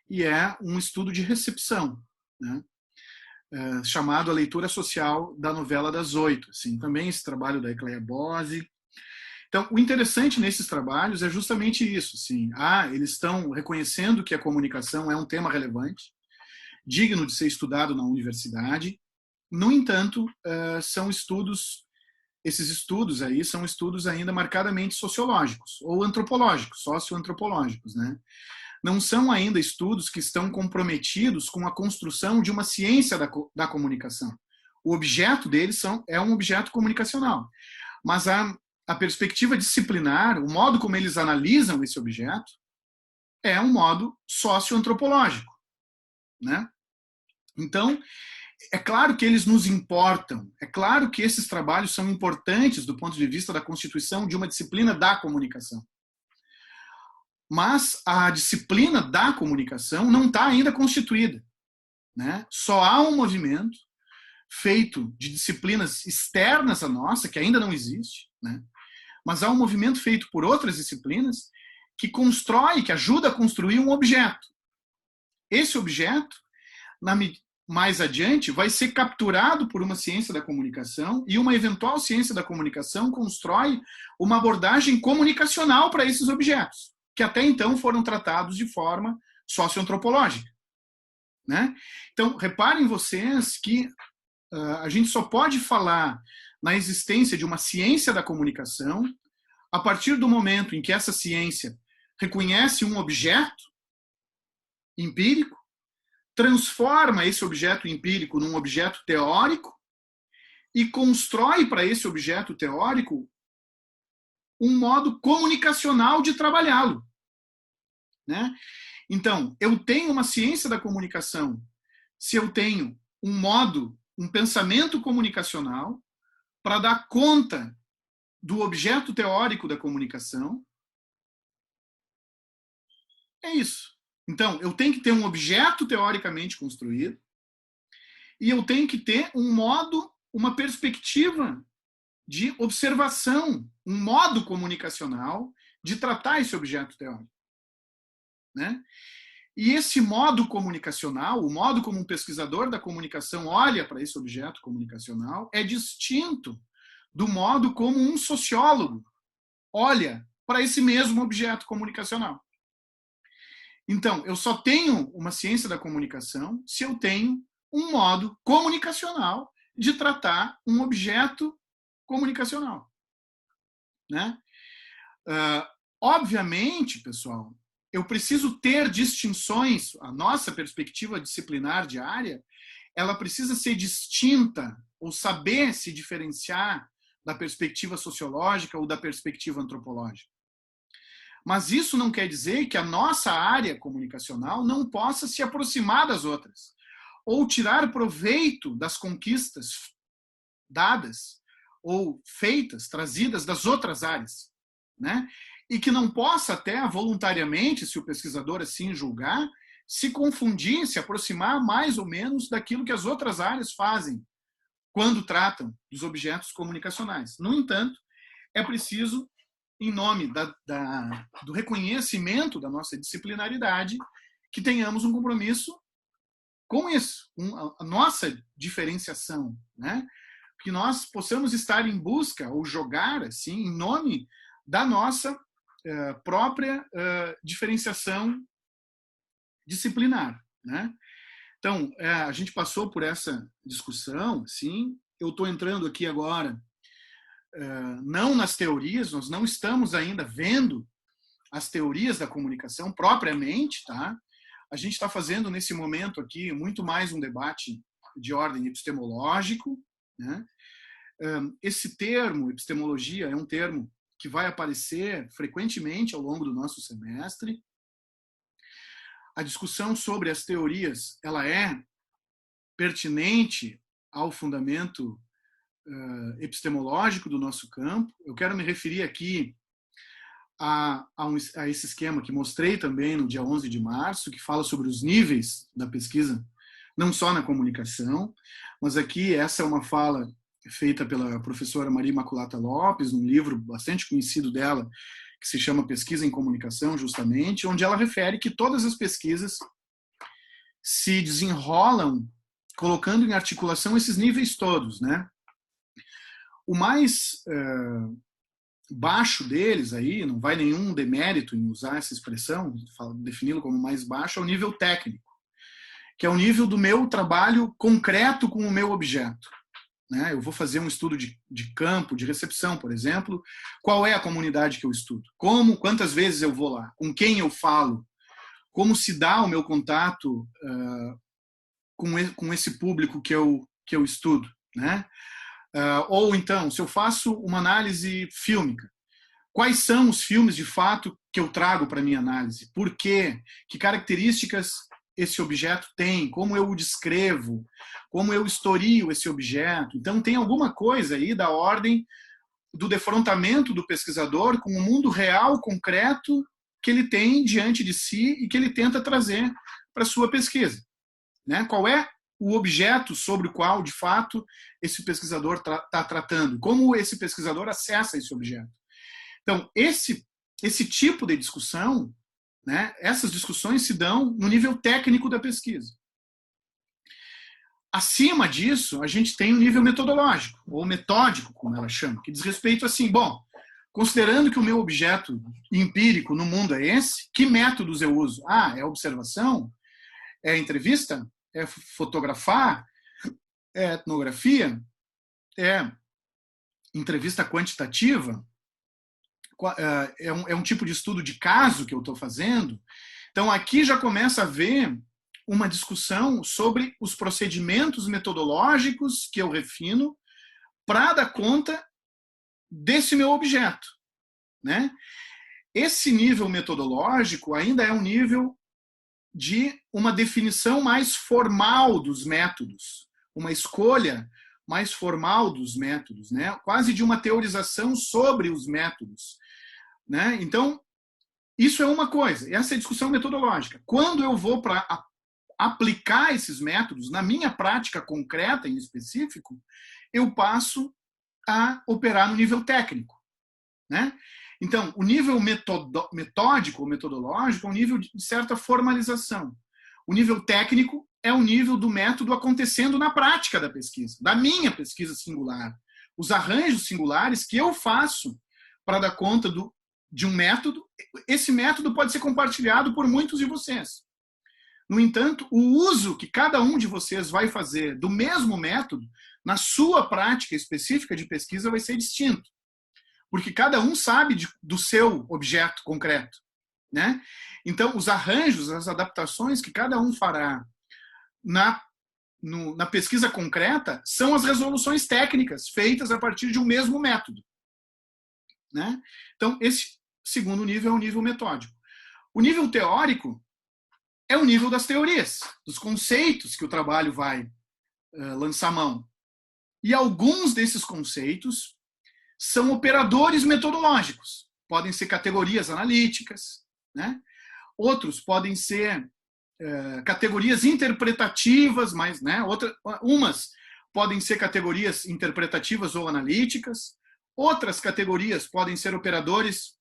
e é um estudo de recepção, né? Chamado A Leitura Social da Novela das Oito. Assim, também esse trabalho da Ecleia Bose. Então, o interessante nesses trabalhos é justamente isso. Assim, eles estão reconhecendo que a comunicação é um tema relevante, digno de ser estudado na universidade. No entanto, esses estudos aí são estudos ainda marcadamente sociológicos ou antropológicos, socioantropológicos, né? Não são ainda estudos que estão comprometidos com a construção de uma ciência da comunicação. O objeto deles é um objeto comunicacional. Mas a perspectiva disciplinar, o modo como eles analisam esse objeto, é um modo socioantropológico, né? Então, é claro que eles nos importam, é claro que esses trabalhos são importantes do ponto de vista da constituição de uma disciplina da comunicação. Mas a disciplina da comunicação não está ainda constituída, né? Só há um movimento feito de disciplinas externas à nossa, que ainda não existe, né? Mas há um movimento feito por outras disciplinas que constrói, que ajuda a construir um objeto. Esse objeto, mais adiante, vai ser capturado por uma ciência da comunicação, e uma eventual ciência da comunicação constrói uma abordagem comunicacional para esses objetos, que até então foram tratados de forma socioantropológica, né? Então, reparem vocês que a gente só pode falar na existência de uma ciência da comunicação a partir do momento em que essa ciência reconhece um objeto empírico, transforma esse objeto empírico num objeto teórico e constrói para esse objeto teórico um modo comunicacional de trabalhá-lo, né? Então, eu tenho uma ciência da comunicação se eu tenho um pensamento comunicacional para dar conta do objeto teórico da comunicação. É isso. Então, eu tenho que ter um objeto teoricamente construído, e eu tenho que ter um modo, uma perspectiva de observação, um modo comunicacional de tratar esse objeto teórico, né? E esse modo comunicacional, o modo como um pesquisador da comunicação olha para esse objeto comunicacional, é distinto do modo como um sociólogo olha para esse mesmo objeto comunicacional. Então, eu só tenho uma ciência da comunicação se eu tenho um modo comunicacional de tratar um objeto comunicacional, né? Obviamente, pessoal, eu preciso ter distinções, a nossa perspectiva disciplinar diária, ela precisa ser distinta ou saber se diferenciar da perspectiva sociológica ou da perspectiva antropológica. Mas isso não quer dizer que a nossa área comunicacional não possa se aproximar das outras ou tirar proveito das conquistas dadas ou feitas, trazidas das outras áreas, né? E que não possa até voluntariamente, se o pesquisador assim julgar, se confundir, se aproximar mais ou menos daquilo que as outras áreas fazem quando tratam dos objetos comunicacionais. No entanto, é preciso, em nome do reconhecimento da nossa disciplinaridade, que tenhamos um compromisso com isso, com a nossa diferenciação, né? Que nós possamos estar em busca ou jogar assim em nome da nossa própria diferenciação disciplinar, né? Então, a gente passou por essa discussão, sim. Eu estou entrando aqui agora, não nas teorias, nós não estamos ainda vendo as teorias da comunicação propriamente, tá? A gente está fazendo nesse momento aqui muito mais um debate de ordem epistemológico, né? Esse termo, epistemologia, é um termo que vai aparecer frequentemente ao longo do nosso semestre. A discussão sobre as teorias, ela é pertinente ao fundamento epistemológico do nosso campo. Eu quero me referir aqui a esse esquema que mostrei também no dia 11 de março, que fala sobre os níveis da pesquisa, não só na comunicação, mas aqui essa é uma fala feita pela professora Maria Imaculata Lopes, num livro bastante conhecido dela, que se chama Pesquisa em Comunicação, justamente, onde ela refere que todas as pesquisas se desenrolam colocando em articulação esses níveis todos, né? O mais baixo deles aí, não vai nenhum demérito em usar essa expressão, defini-lo como mais baixo, é o nível técnico, que é o nível do meu trabalho concreto com o meu objeto. Né? Eu vou fazer um estudo de campo, de recepção, por exemplo. Qual é a comunidade que eu estudo? Quantas vezes eu vou lá? Com quem eu falo? Como se dá o meu contato com esse público que eu estudo? Né? Ou então, se eu faço uma análise fílmica, quais são os filmes de fato que eu trago para a minha análise? Por quê? Que características esse objeto tem? Como eu o descrevo? Como eu historio esse objeto? Então, tem alguma coisa aí da ordem do defrontamento do pesquisador com o mundo real, concreto, que ele tem diante de si e que ele tenta trazer para a sua pesquisa. Né? Qual é o objeto sobre o qual, de fato, esse pesquisador está tratando? Como esse pesquisador acessa esse objeto? Então, esse tipo de discussão, né, essas discussões se dão no nível técnico da pesquisa. Acima disso, a gente tem o nível metodológico, ou metódico, como ela chama, que diz respeito assim, bom, considerando que o meu objeto empírico no mundo é esse, que métodos eu uso? É observação? É entrevista? É fotografar? É etnografia? É entrevista quantitativa? É um tipo de estudo de caso que eu estou fazendo? Então, aqui já começa a haver uma discussão sobre os procedimentos metodológicos que eu refino para dar conta desse meu objeto. Né? Esse nível metodológico ainda é um nível de uma definição mais formal dos métodos, uma escolha mais formal dos métodos, né? Quase de uma teorização sobre os métodos. Né? Então, isso é uma coisa, essa é a discussão metodológica. Quando eu vou para aplicar esses métodos na minha prática concreta em específico, eu passo a operar no nível técnico, né? Então, o nível metódico ou metodológico é um nível de certa formalização. O nível técnico é o nível do método acontecendo na prática da pesquisa, da minha pesquisa singular. Os arranjos singulares que eu faço para dar conta de um método, esse método pode ser compartilhado por muitos de vocês. No entanto, o uso que cada um de vocês vai fazer do mesmo método, na sua prática específica de pesquisa, vai ser distinto. Porque cada um sabe do seu objeto concreto, né? Então, os arranjos, as adaptações que cada um fará na pesquisa concreta são as resoluções técnicas feitas a partir de um mesmo método, né? Então, esse segundo nível é o nível metódico. O nível teórico é o nível das teorias, dos conceitos que o trabalho vai lançar mão. E alguns desses conceitos são operadores metodológicos. Podem ser categorias analíticas, né? Outros podem ser categorias interpretativas, mas, né, umas podem ser categorias interpretativas ou analíticas, outras categorias podem ser operadores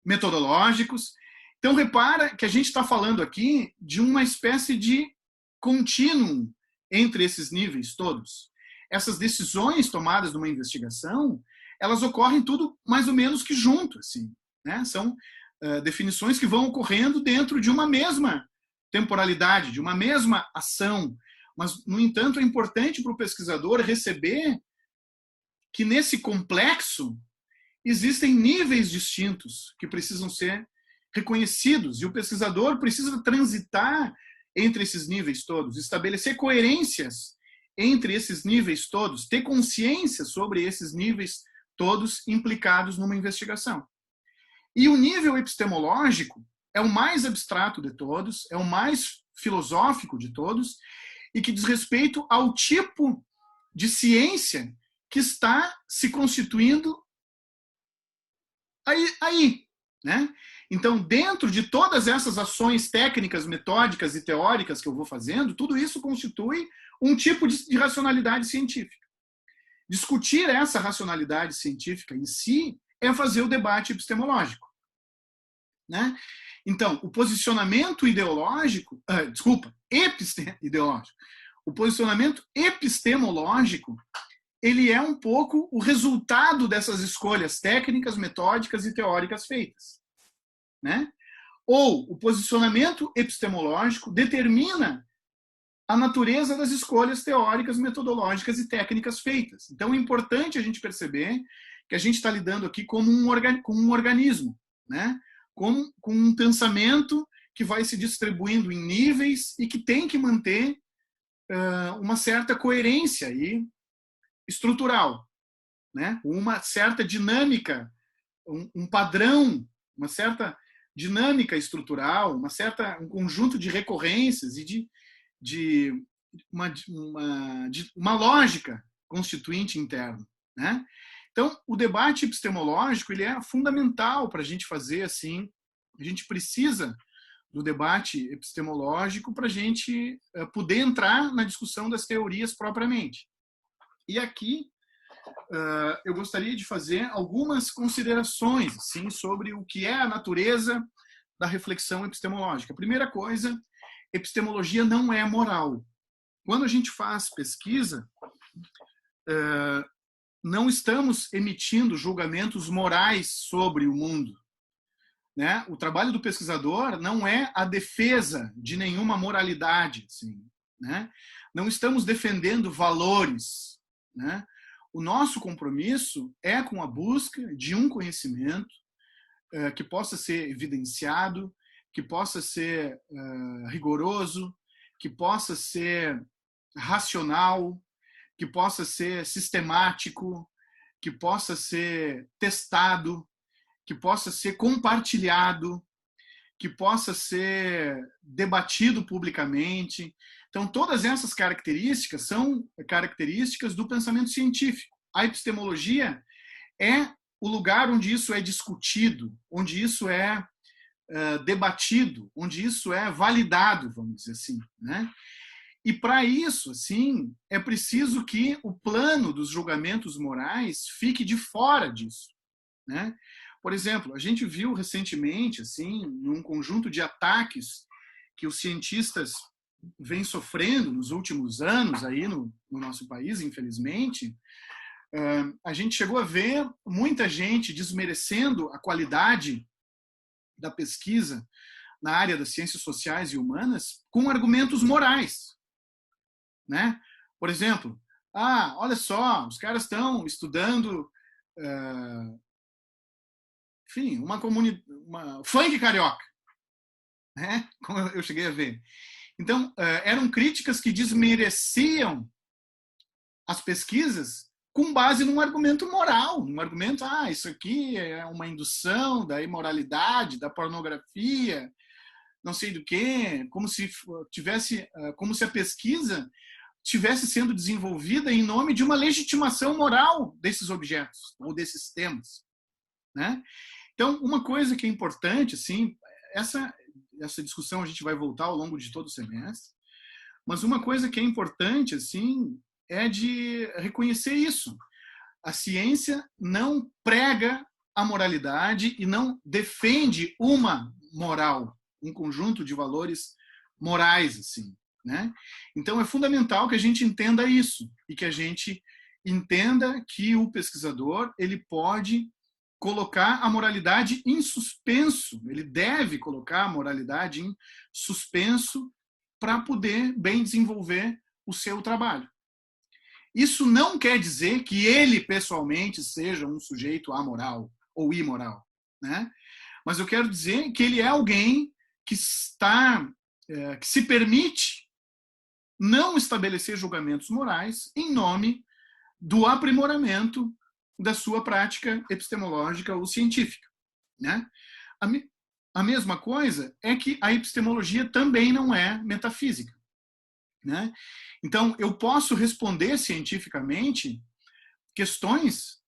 metodológicos. Então, repara que a gente está falando aqui de uma espécie de contínuo entre esses níveis todos. Essas decisões tomadas numa investigação, elas ocorrem tudo mais ou menos que junto, assim, né? São definições que vão ocorrendo dentro de uma mesma temporalidade, de uma mesma ação. Mas, no entanto, é importante para o pesquisador receber que nesse complexo existem níveis distintos que precisam ser reconhecidos, e o pesquisador precisa transitar entre esses níveis todos, estabelecer coerências entre esses níveis todos, ter consciência sobre esses níveis todos implicados numa investigação. E o nível epistemológico é o mais abstrato de todos, é o mais filosófico de todos, e que diz respeito ao tipo de ciência que está se constituindo aí, né? Então, dentro de todas essas ações técnicas, metódicas e teóricas que eu vou fazendo, tudo isso constitui um tipo de racionalidade científica. Discutir essa racionalidade científica em si é fazer o debate epistemológico, né? Então, o posicionamento ideológico, ideológico, o posicionamento epistemológico, ele é um pouco o resultado dessas escolhas técnicas, metódicas e teóricas feitas, né? Ou o posicionamento epistemológico determina a natureza das escolhas teóricas, metodológicas e técnicas feitas. Então, é importante a gente perceber que a gente está lidando aqui como um organismo, né? Com um pensamento que vai se distribuindo em níveis e que tem que manter uma certa coerência aí estrutural, né? Uma certa dinâmica, um padrão, uma certa dinâmica estrutural, um conjunto de recorrências e de uma lógica constituinte interna, né? Então, o debate epistemológico ele é fundamental para a gente fazer assim. A gente precisa do debate epistemológico para a gente poder entrar na discussão das teorias propriamente. E aqui eu gostaria de fazer algumas considerações assim, sobre o que é a natureza da reflexão epistemológica. A primeira coisa, epistemologia não é moral. Quando a gente faz pesquisa, não estamos emitindo julgamentos morais sobre o mundo, né? O trabalho do pesquisador não é a defesa de nenhuma moralidade, assim, né? Não estamos defendendo valores, né? O nosso compromisso é com a busca de um conhecimento que possa ser evidenciado, que possa ser rigoroso, que possa ser racional, que possa ser sistemático, que possa ser testado, que possa ser compartilhado, que possa ser debatido publicamente. Então, todas essas características são características do pensamento científico. A epistemologia é o lugar onde isso é discutido, onde isso é debatido, onde isso é validado, vamos dizer assim, né? E para isso, assim, é preciso que o plano dos julgamentos morais fique de fora disso, né? Por exemplo, a gente viu recentemente, assim, num conjunto de ataques que os cientistas vêm sofrendo nos últimos anos aí no nosso país, infelizmente, a gente chegou a ver muita gente desmerecendo a qualidade da pesquisa na área das ciências sociais e humanas com argumentos morais, né? Por exemplo, olha só, os caras estão estudando, enfim, uma funk carioca, né? Como eu cheguei a ver. Então, eram críticas que desmereciam as pesquisas com base num argumento moral, num argumento, isso aqui é uma indução da imoralidade, da pornografia, não sei do que, como se a pesquisa estivesse sendo desenvolvida em nome de uma legitimação moral desses objetos ou desses temas, né? Então, uma coisa que é importante, assim, essa discussão a gente vai voltar ao longo de todo o semestre, mas uma coisa que é importante, assim, é de reconhecer isso. A ciência não prega a moralidade e não defende uma moral, um conjunto de valores morais, assim, né? Então é fundamental que a gente entenda isso e que a gente entenda que o pesquisador ele pode colocar a moralidade em suspenso, ele deve colocar a moralidade em suspenso para poder bem desenvolver o seu trabalho. Isso não quer dizer que ele, pessoalmente, seja um sujeito amoral ou imoral, né? Mas eu quero dizer que ele é alguém que se permite não estabelecer julgamentos morais em nome do aprimoramento da sua prática epistemológica ou científica, né? A mesma coisa é que a epistemologia também não é metafísica, né? Então, eu posso responder cientificamente questões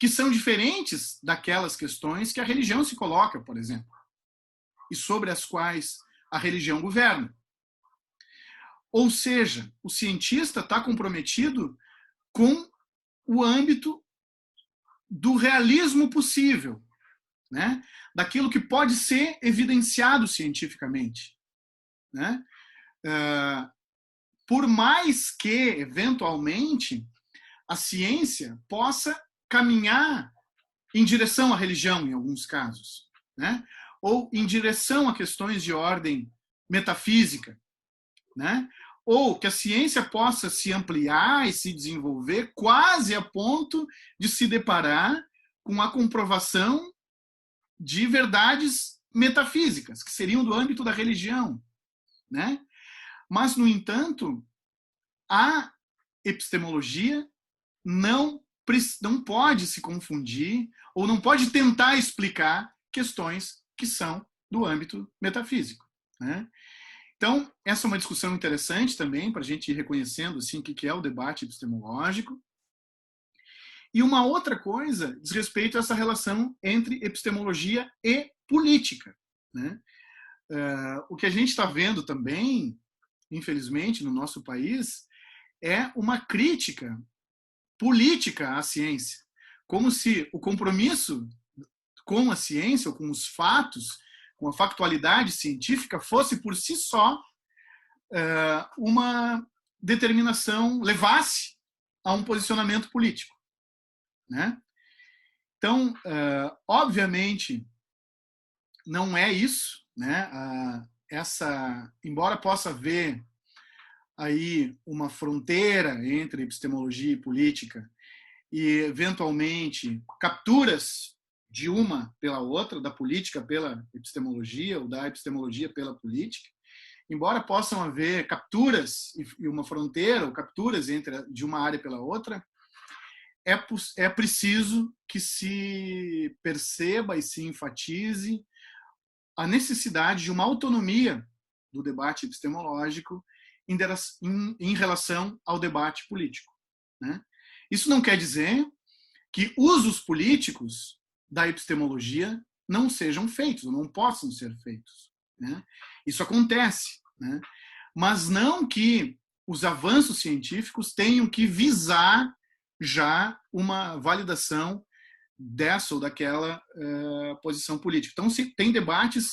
que são diferentes daquelas questões que a religião se coloca, por exemplo, e sobre as quais a religião governa. Ou seja, o cientista está comprometido com o âmbito do realismo possível, né? Daquilo que pode ser evidenciado cientificamente, né? Por mais que, eventualmente, a ciência possa caminhar em direção à religião, em alguns casos, né? Ou em direção a questões de ordem metafísica, né? Ou que a ciência possa se ampliar e se desenvolver quase a ponto de se deparar com a comprovação de verdades metafísicas, que seriam do âmbito da religião, né? Mas, no entanto, a epistemologia não pode se confundir ou não pode tentar explicar questões que são do âmbito metafísico, né? Então, essa é uma discussão interessante também para a gente ir reconhecendo assim, o que é o debate epistemológico. E uma outra coisa diz respeito a essa relação entre epistemologia e política, né? O que a gente está vendo também, infelizmente, no nosso país, é uma crítica política à ciência, como se o compromisso com a ciência, ou com os fatos, com a factualidade científica, fosse por si só uma determinação, levasse a um posicionamento político, né? Então, obviamente, não é isso, né? Embora possa haver aí uma fronteira entre epistemologia e política e, eventualmente, capturas de uma pela outra, da política pela epistemologia ou da epistemologia pela política, embora possam haver capturas e uma fronteira ou capturas de uma área pela outra, é preciso que se perceba e se enfatize a necessidade de uma autonomia do debate epistemológico em relação ao debate político, né? Isso não quer dizer que usos políticos da epistemologia não sejam feitos, ou não possam ser feitos, né? Isso acontece, né? Mas não que os avanços científicos tenham que visar já uma validação dessa ou daquela posição política. Então, tem debates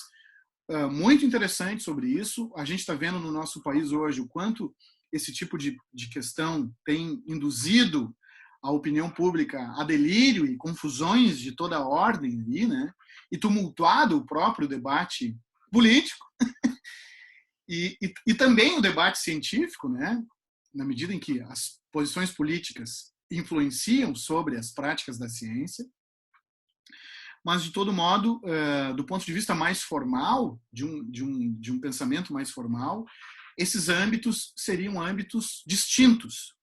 muito interessantes sobre isso. A gente está vendo no nosso país hoje o quanto esse tipo de questão tem induzido a opinião pública a delírio e confusões de toda a ordem aí, né? E tumultuado o próprio debate político e também o debate científico, né? Na medida em que as posições políticas influenciam sobre as práticas da ciência. Mas, de todo modo, do ponto de vista mais formal, de um pensamento mais formal, esses âmbitos seriam âmbitos distintos,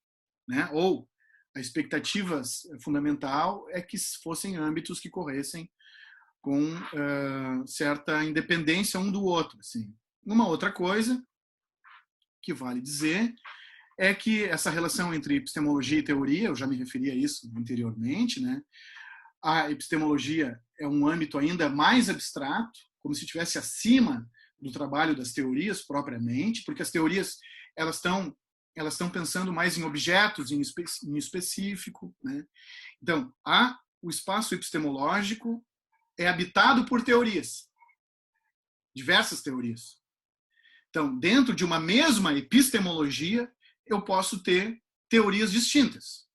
né? Ou a expectativa fundamental é que fossem âmbitos que corressem com certa independência um do outro. Assim. Uma outra coisa que vale dizer é que essa relação entre epistemologia e teoria, eu já me referi a isso anteriormente, né? A epistemologia é um âmbito ainda mais abstrato, como se estivesse acima do trabalho das teorias propriamente, porque as teorias elas estão pensando mais em objetos em específico, né? Então, o espaço epistemológico é habitado por teorias, diversas teorias. Então, dentro de uma mesma epistemologia, eu posso ter teorias distintas.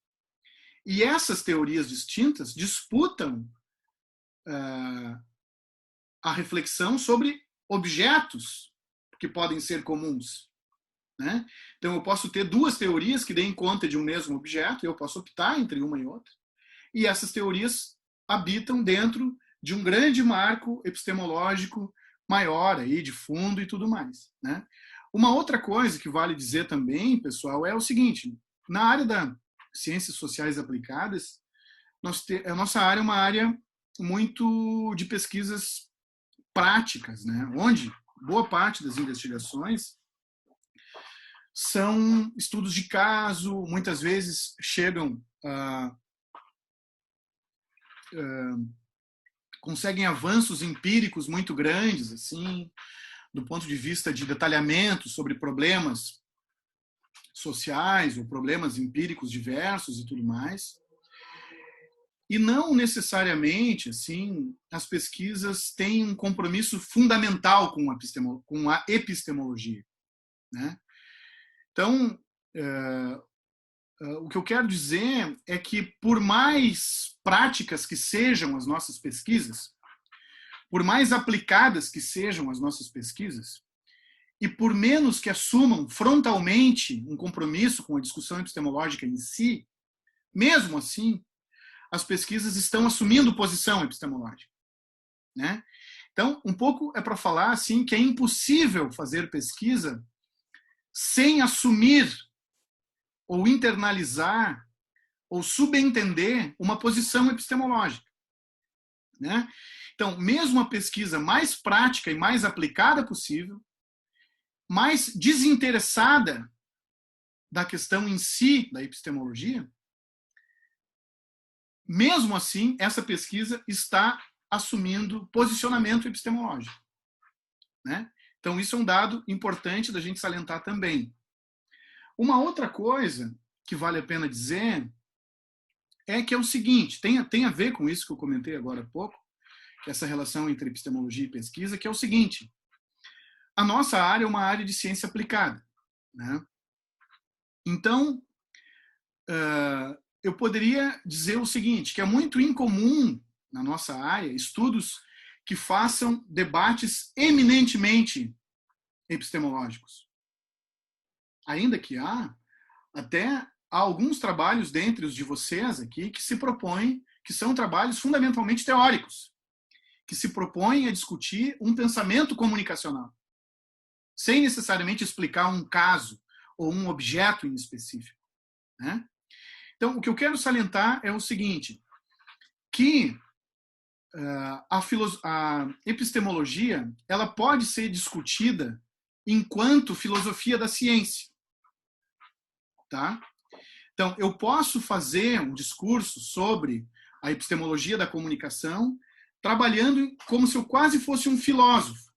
E essas teorias distintas disputam a reflexão sobre objetos que podem ser comuns. Né? Então, eu posso ter duas teorias que deem conta de um mesmo objeto, e eu posso optar entre uma e outra. E essas teorias habitam dentro de um grande marco epistemológico maior, aí, de fundo e tudo mais. Né? Uma outra coisa que vale dizer também, pessoal, é o seguinte: na área das ciências sociais aplicadas, a nossa área é uma área muito de pesquisas práticas, né? Onde boa parte das investigações são estudos de caso, muitas vezes chegam conseguem avanços empíricos muito grandes, assim, do ponto de vista de detalhamento sobre problemas sociais ou problemas empíricos diversos e tudo mais. E não necessariamente, assim, as pesquisas têm um compromisso fundamental com a epistemologia, né? Então, o que eu quero dizer é que, por mais práticas que sejam as nossas pesquisas, por mais aplicadas que sejam as nossas pesquisas, e por menos que assumam frontalmente um compromisso com a discussão epistemológica em si, mesmo assim, as pesquisas estão assumindo posição epistemológica, né? Então, um pouco é para falar assim que é impossível fazer pesquisa sem assumir ou internalizar ou subentender uma posição epistemológica, né? Então, mesmo a pesquisa mais prática e mais aplicada possível, mais desinteressada da questão em si da epistemologia, mesmo assim, essa pesquisa está assumindo posicionamento epistemológico, né? Então, isso é um dado importante da gente salientar também. Uma outra coisa que vale a pena dizer é que é o seguinte, tem a ver com isso que eu comentei agora há pouco, que é essa relação entre epistemologia e pesquisa, que é o seguinte: a nossa área é uma área de ciência aplicada, né? Então, eu poderia dizer o seguinte, que é muito incomum na nossa área estudos que façam debates eminentemente epistemológicos. Ainda que há alguns trabalhos dentre os de vocês aqui que se propõem, que são trabalhos fundamentalmente teóricos, que se propõem a discutir um pensamento comunicacional, sem necessariamente explicar um caso ou um objeto em específico, né? Então, o que eu quero salientar é o seguinte, que a epistemologia ela pode ser discutida enquanto filosofia da ciência, tá? Então, eu posso fazer um discurso sobre a epistemologia da comunicação trabalhando como se eu quase fosse um filósofo,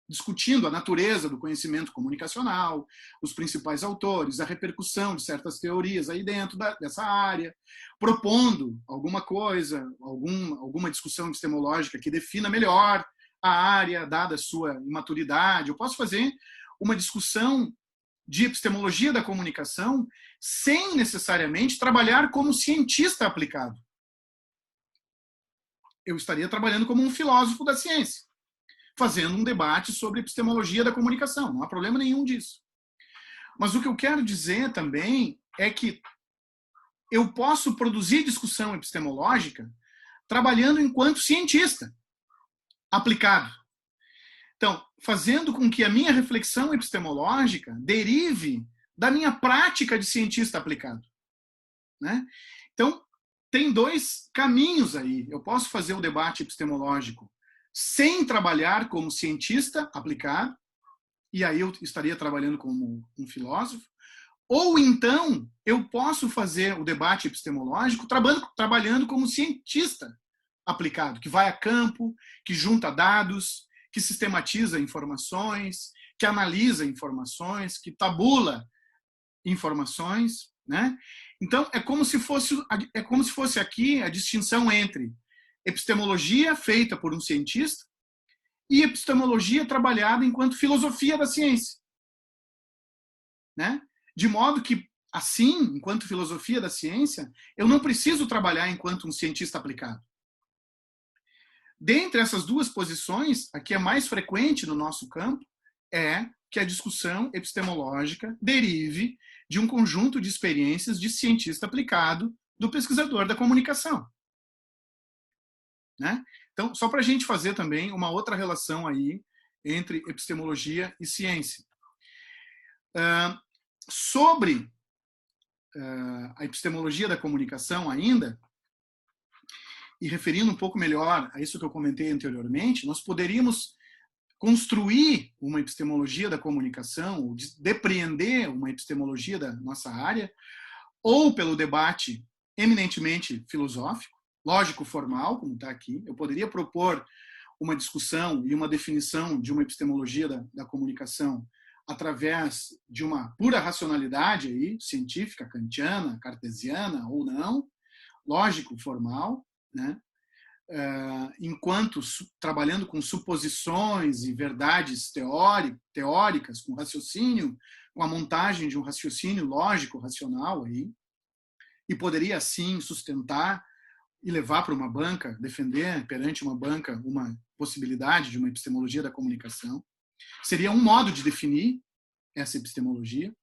discutindo a natureza do conhecimento comunicacional, os principais autores, a repercussão de certas teorias aí dentro dessa área, propondo alguma coisa, alguma discussão epistemológica que defina melhor a área, dada a sua imaturidade. Eu posso fazer uma discussão de epistemologia da comunicação sem necessariamente trabalhar como cientista aplicado. Eu estaria trabalhando como um filósofo da ciência, fazendo um debate sobre epistemologia da comunicação. Não há problema nenhum disso. Mas o que eu quero dizer também é que eu posso produzir discussão epistemológica trabalhando enquanto cientista aplicado. Então, fazendo com que a minha reflexão epistemológica derive da minha prática de cientista aplicado. Né? Então, tem dois caminhos aí. Eu posso fazer o debate epistemológico sem trabalhar como cientista aplicado, e aí eu estaria trabalhando como um filósofo, ou então eu posso fazer o debate epistemológico trabalhando como cientista aplicado, que vai a campo, que junta dados, que sistematiza informações, que analisa informações, que tabula informações, né? Então é como se fosse aqui a distinção entre epistemologia feita por um cientista e epistemologia trabalhada enquanto filosofia da ciência, né? De modo que, assim, enquanto filosofia da ciência, eu não preciso trabalhar enquanto um cientista aplicado. Dentre essas duas posições, a que é mais frequente no nosso campo é que a discussão epistemológica derive de um conjunto de experiências de cientista aplicado do pesquisador da comunicação. Né? Então, só para a gente fazer também uma outra relação aí entre epistemologia e ciência. Sobre a epistemologia da comunicação ainda, e referindo um pouco melhor a isso que eu comentei anteriormente, nós poderíamos construir uma epistemologia da comunicação, ou depreender uma epistemologia da nossa área, ou pelo debate eminentemente filosófico, lógico-formal, como está aqui. Eu poderia propor uma discussão e uma definição de uma epistemologia da comunicação através de uma pura racionalidade aí, científica, kantiana, cartesiana ou não, lógico-formal, né? Enquanto trabalhando com suposições e verdades teóricas, com raciocínio, com a montagem de um raciocínio lógico, racional aí, e poderia assim sustentar e levar para uma banca, defender perante uma banca uma possibilidade de uma epistemologia da comunicação. Seria um modo de definir essa epistemologia.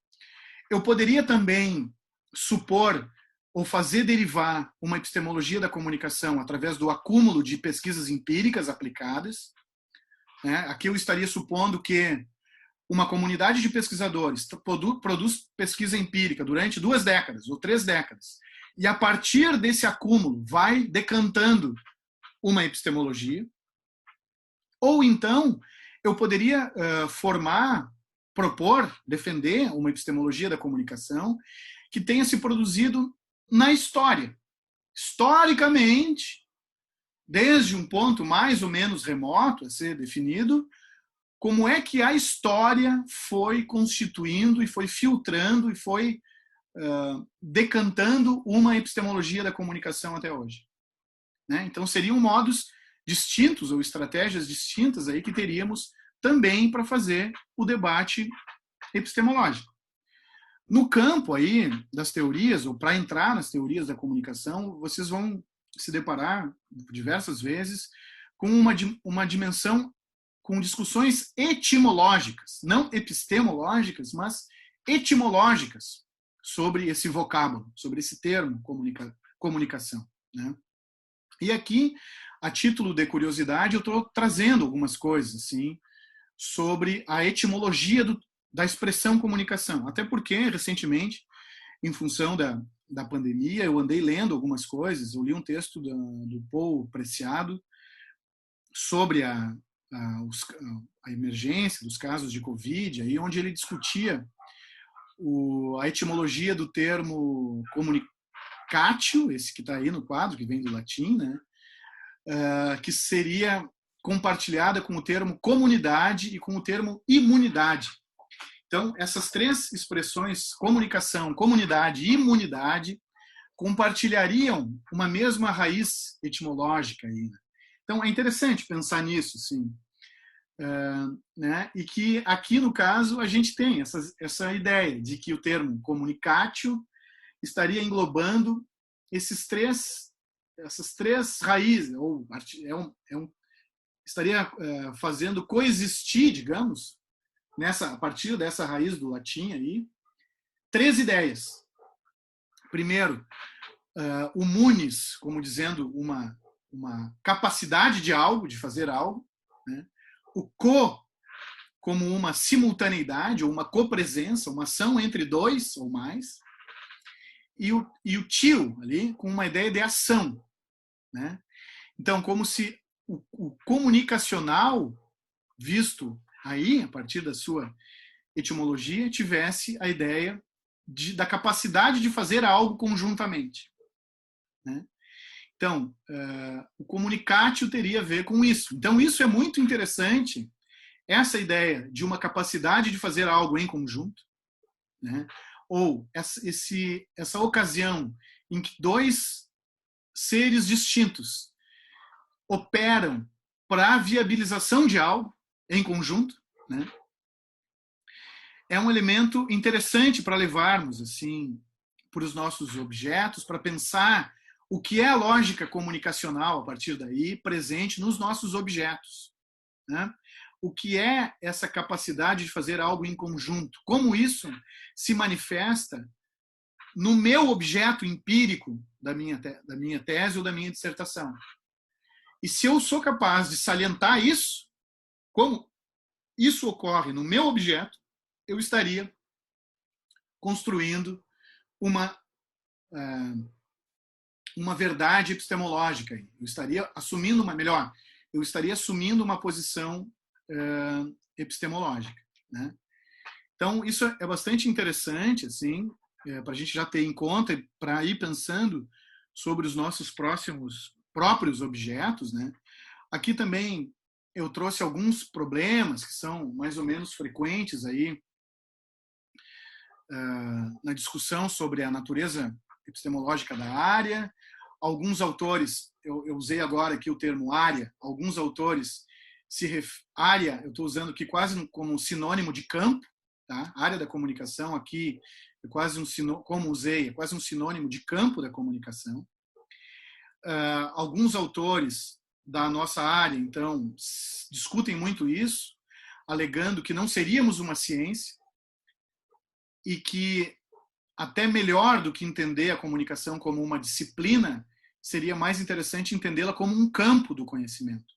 Eu poderia também supor ou fazer derivar uma epistemologia da comunicação através do acúmulo de pesquisas empíricas aplicadas. Né? Aqui eu estaria supondo que uma comunidade de pesquisadores produz pesquisa empírica durante 2 décadas ou 3 décadas, e a partir desse acúmulo vai decantando uma epistemologia. Ou então eu poderia propor, defender uma epistemologia da comunicação que tenha se produzido na história. Historicamente, desde um ponto mais ou menos remoto a ser definido, como é que a história foi constituindo e foi filtrando e foi decantando uma epistemologia da comunicação até hoje. Né? Então, seriam modos distintos ou estratégias distintas aí que teríamos também para fazer o debate epistemológico. No campo aí das teorias, ou para entrar nas teorias da comunicação, vocês vão se deparar diversas vezes com uma dimensão, com discussões etimológicas, não epistemológicas, mas etimológicas sobre esse vocábulo, sobre esse termo comunicação. Né? E aqui, a título de curiosidade, eu estou trazendo algumas coisas assim, sobre a etimologia da expressão comunicação. Até porque, recentemente, em função da pandemia, eu andei lendo algumas coisas. Eu li um texto do Paul Preciado sobre a emergência dos casos de Covid, aí, onde ele discutia a etimologia do termo comunicatio, esse que está aí no quadro, que vem do latim, né? que seria compartilhada com o termo comunidade e com o termo imunidade. Então, essas três expressões, comunicação, comunidade e imunidade, compartilhariam uma mesma raiz etimológica aí, né? Então, é interessante pensar nisso, sim. Né? E que aqui, no caso, a gente tem essa ideia de que o termo comunicatio estaria englobando essas três raízes, ou estaria fazendo coexistir, digamos, a partir dessa raiz do latim aí, três ideias. Primeiro, o munis, como dizendo uma capacidade de algo, de fazer algo, né? O como uma simultaneidade ou uma copresença, uma ação entre dois ou mais, e o tio ali com uma ideia de ação, né? Então, como se o comunicacional, visto aí, a partir da sua etimologia, tivesse a ideia da capacidade de fazer algo conjuntamente, né? Então, o comunicatio teria a ver com isso. Então, isso é muito interessante, essa ideia de uma capacidade de fazer algo em conjunto, né? Ou essa ocasião em que dois seres distintos operam para a viabilização de algo em conjunto, né? É um elemento interessante para levarmos assim para os nossos objetos, para pensar o que é a lógica comunicacional a partir daí presente nos nossos objetos, né? O que é essa capacidade de fazer algo em conjunto? Como isso se manifesta no meu objeto empírico da minha tese ou da minha dissertação? E se eu sou capaz de salientar isso, como isso ocorre no meu objeto, eu estaria construindo uma verdade epistemológica. Eu estaria assumindo uma posição epistemológica, né? Então, isso é bastante interessante, assim, para a gente já ter em conta, para ir pensando sobre os nossos próprios objetos, né? Aqui também eu trouxe alguns problemas que são mais ou menos frequentes aí na discussão sobre a natureza epistemológica da área. Alguns autores, eu usei agora aqui o termo área, alguns autores área, eu estou usando aqui quase como sinônimo de campo, tá? Área da comunicação aqui é quase como usei, é quase um sinônimo de campo da comunicação. Alguns autores da nossa área, então, discutem muito isso, alegando que não seríamos uma ciência e que até melhor do que entender a comunicação como uma disciplina, seria mais interessante entendê-la como um campo do conhecimento,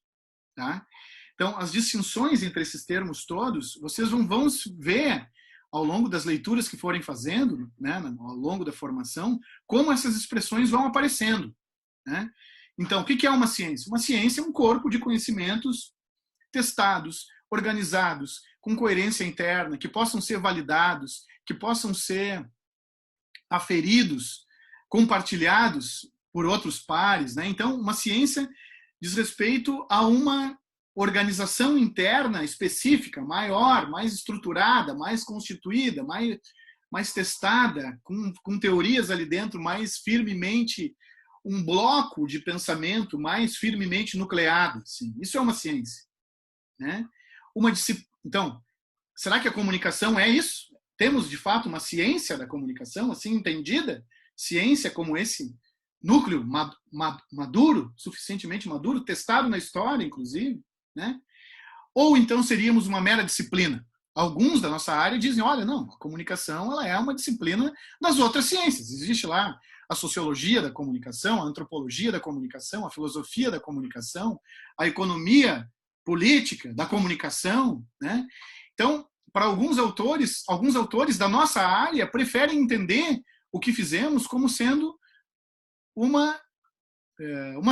tá? Então, as distinções entre esses termos todos, vocês vão ver ao longo das leituras que forem fazendo, né, ao longo da formação, como essas expressões vão aparecendo, né? Então, o que é uma ciência? Uma ciência é um corpo de conhecimentos testados, organizados, com coerência interna, que possam ser validados, que possam ser aferidos, compartilhados por outros pares, né? Então, uma ciência diz respeito a uma organização interna específica, maior, mais estruturada, mais constituída, mais testada, com teorias ali dentro mais firmemente, um bloco de pensamento mais firmemente nucleado. Assim. Isso é uma ciência, né? Então, será que a comunicação é isso? Temos, de fato, uma ciência da comunicação, assim entendida? Ciência como esse núcleo maduro, suficientemente maduro, testado na história, inclusive, né? Ou então seríamos uma mera disciplina? Alguns da nossa área dizem, olha, não, a comunicação ela é uma disciplina das outras ciências. Existe lá a sociologia da comunicação, a antropologia da comunicação, a filosofia da comunicação, a economia política da comunicação, né? Então, para alguns autores da nossa área preferem entender o que fizemos como sendo uma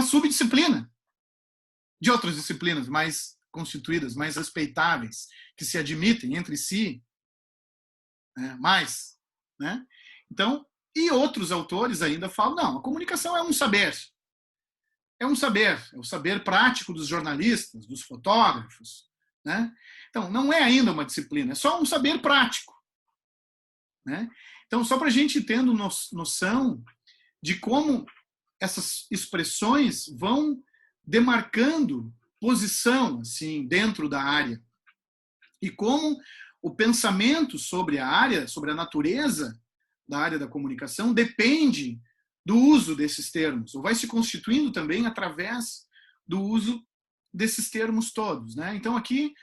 subdisciplina de outras disciplinas mais constituídas, mais respeitáveis, que se admitem entre si, né, mais, né? Então, e outros autores ainda falam, não, a comunicação é um saber. é o saber prático dos jornalistas, dos fotógrafos, né? Então, não é ainda uma disciplina, é só um saber prático, né? Então, só para a gente tendo noção de como essas expressões vão demarcando posição assim dentro da área e como o pensamento sobre a área, sobre a natureza da área da comunicação depende do uso desses termos, ou vai se constituindo também através do uso desses termos todos, né? Então aqui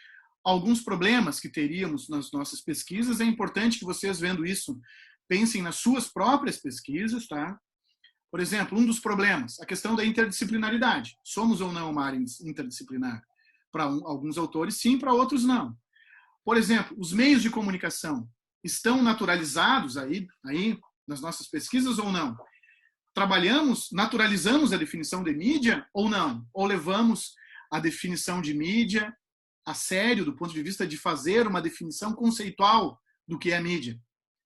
alguns problemas que teríamos nas nossas pesquisas, é importante que vocês vendo isso pensem nas suas próprias pesquisas, tá? Por exemplo, um dos problemas, a questão da interdisciplinaridade. Somos ou não uma área interdisciplinar? Para alguns autores, sim, para outros, não. Por exemplo, os meios de comunicação estão naturalizados aí nas nossas pesquisas ou não? Naturalizamos a definição de mídia ou não? Ou levamos a definição de mídia a sério do ponto de vista de fazer uma definição conceitual do que é mídia?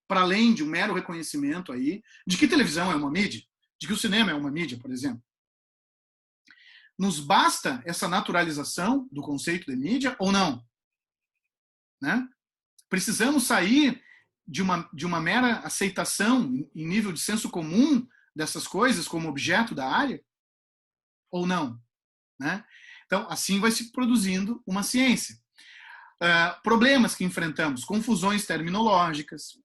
Para além de um mero reconhecimento aí de que televisão é uma mídia, de que o cinema é uma mídia, por exemplo. Nos basta essa naturalização do conceito de mídia ou não? Né? Precisamos sair de uma mera aceitação em nível de senso comum dessas coisas como objeto da área ou não? Né? Então, assim vai se produzindo uma ciência. Problemas que enfrentamos, confusões terminológicas,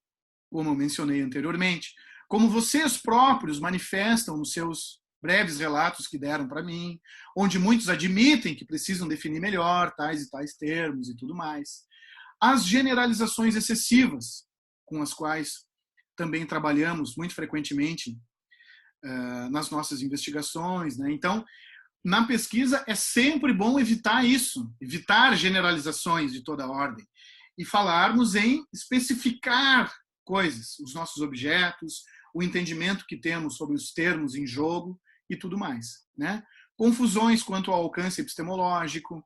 como eu mencionei anteriormente, como vocês próprios manifestam nos seus breves relatos que deram para mim, onde muitos admitem que precisam definir melhor tais e tais termos e tudo mais. As generalizações excessivas, com as quais também trabalhamos muito frequentemente nas nossas investigações, né? Então, na pesquisa é sempre bom evitar isso, evitar generalizações de toda ordem e falarmos em especificar coisas, os nossos objetos, o entendimento que temos sobre os termos em jogo e tudo mais, né? Confusões quanto ao alcance epistemológico,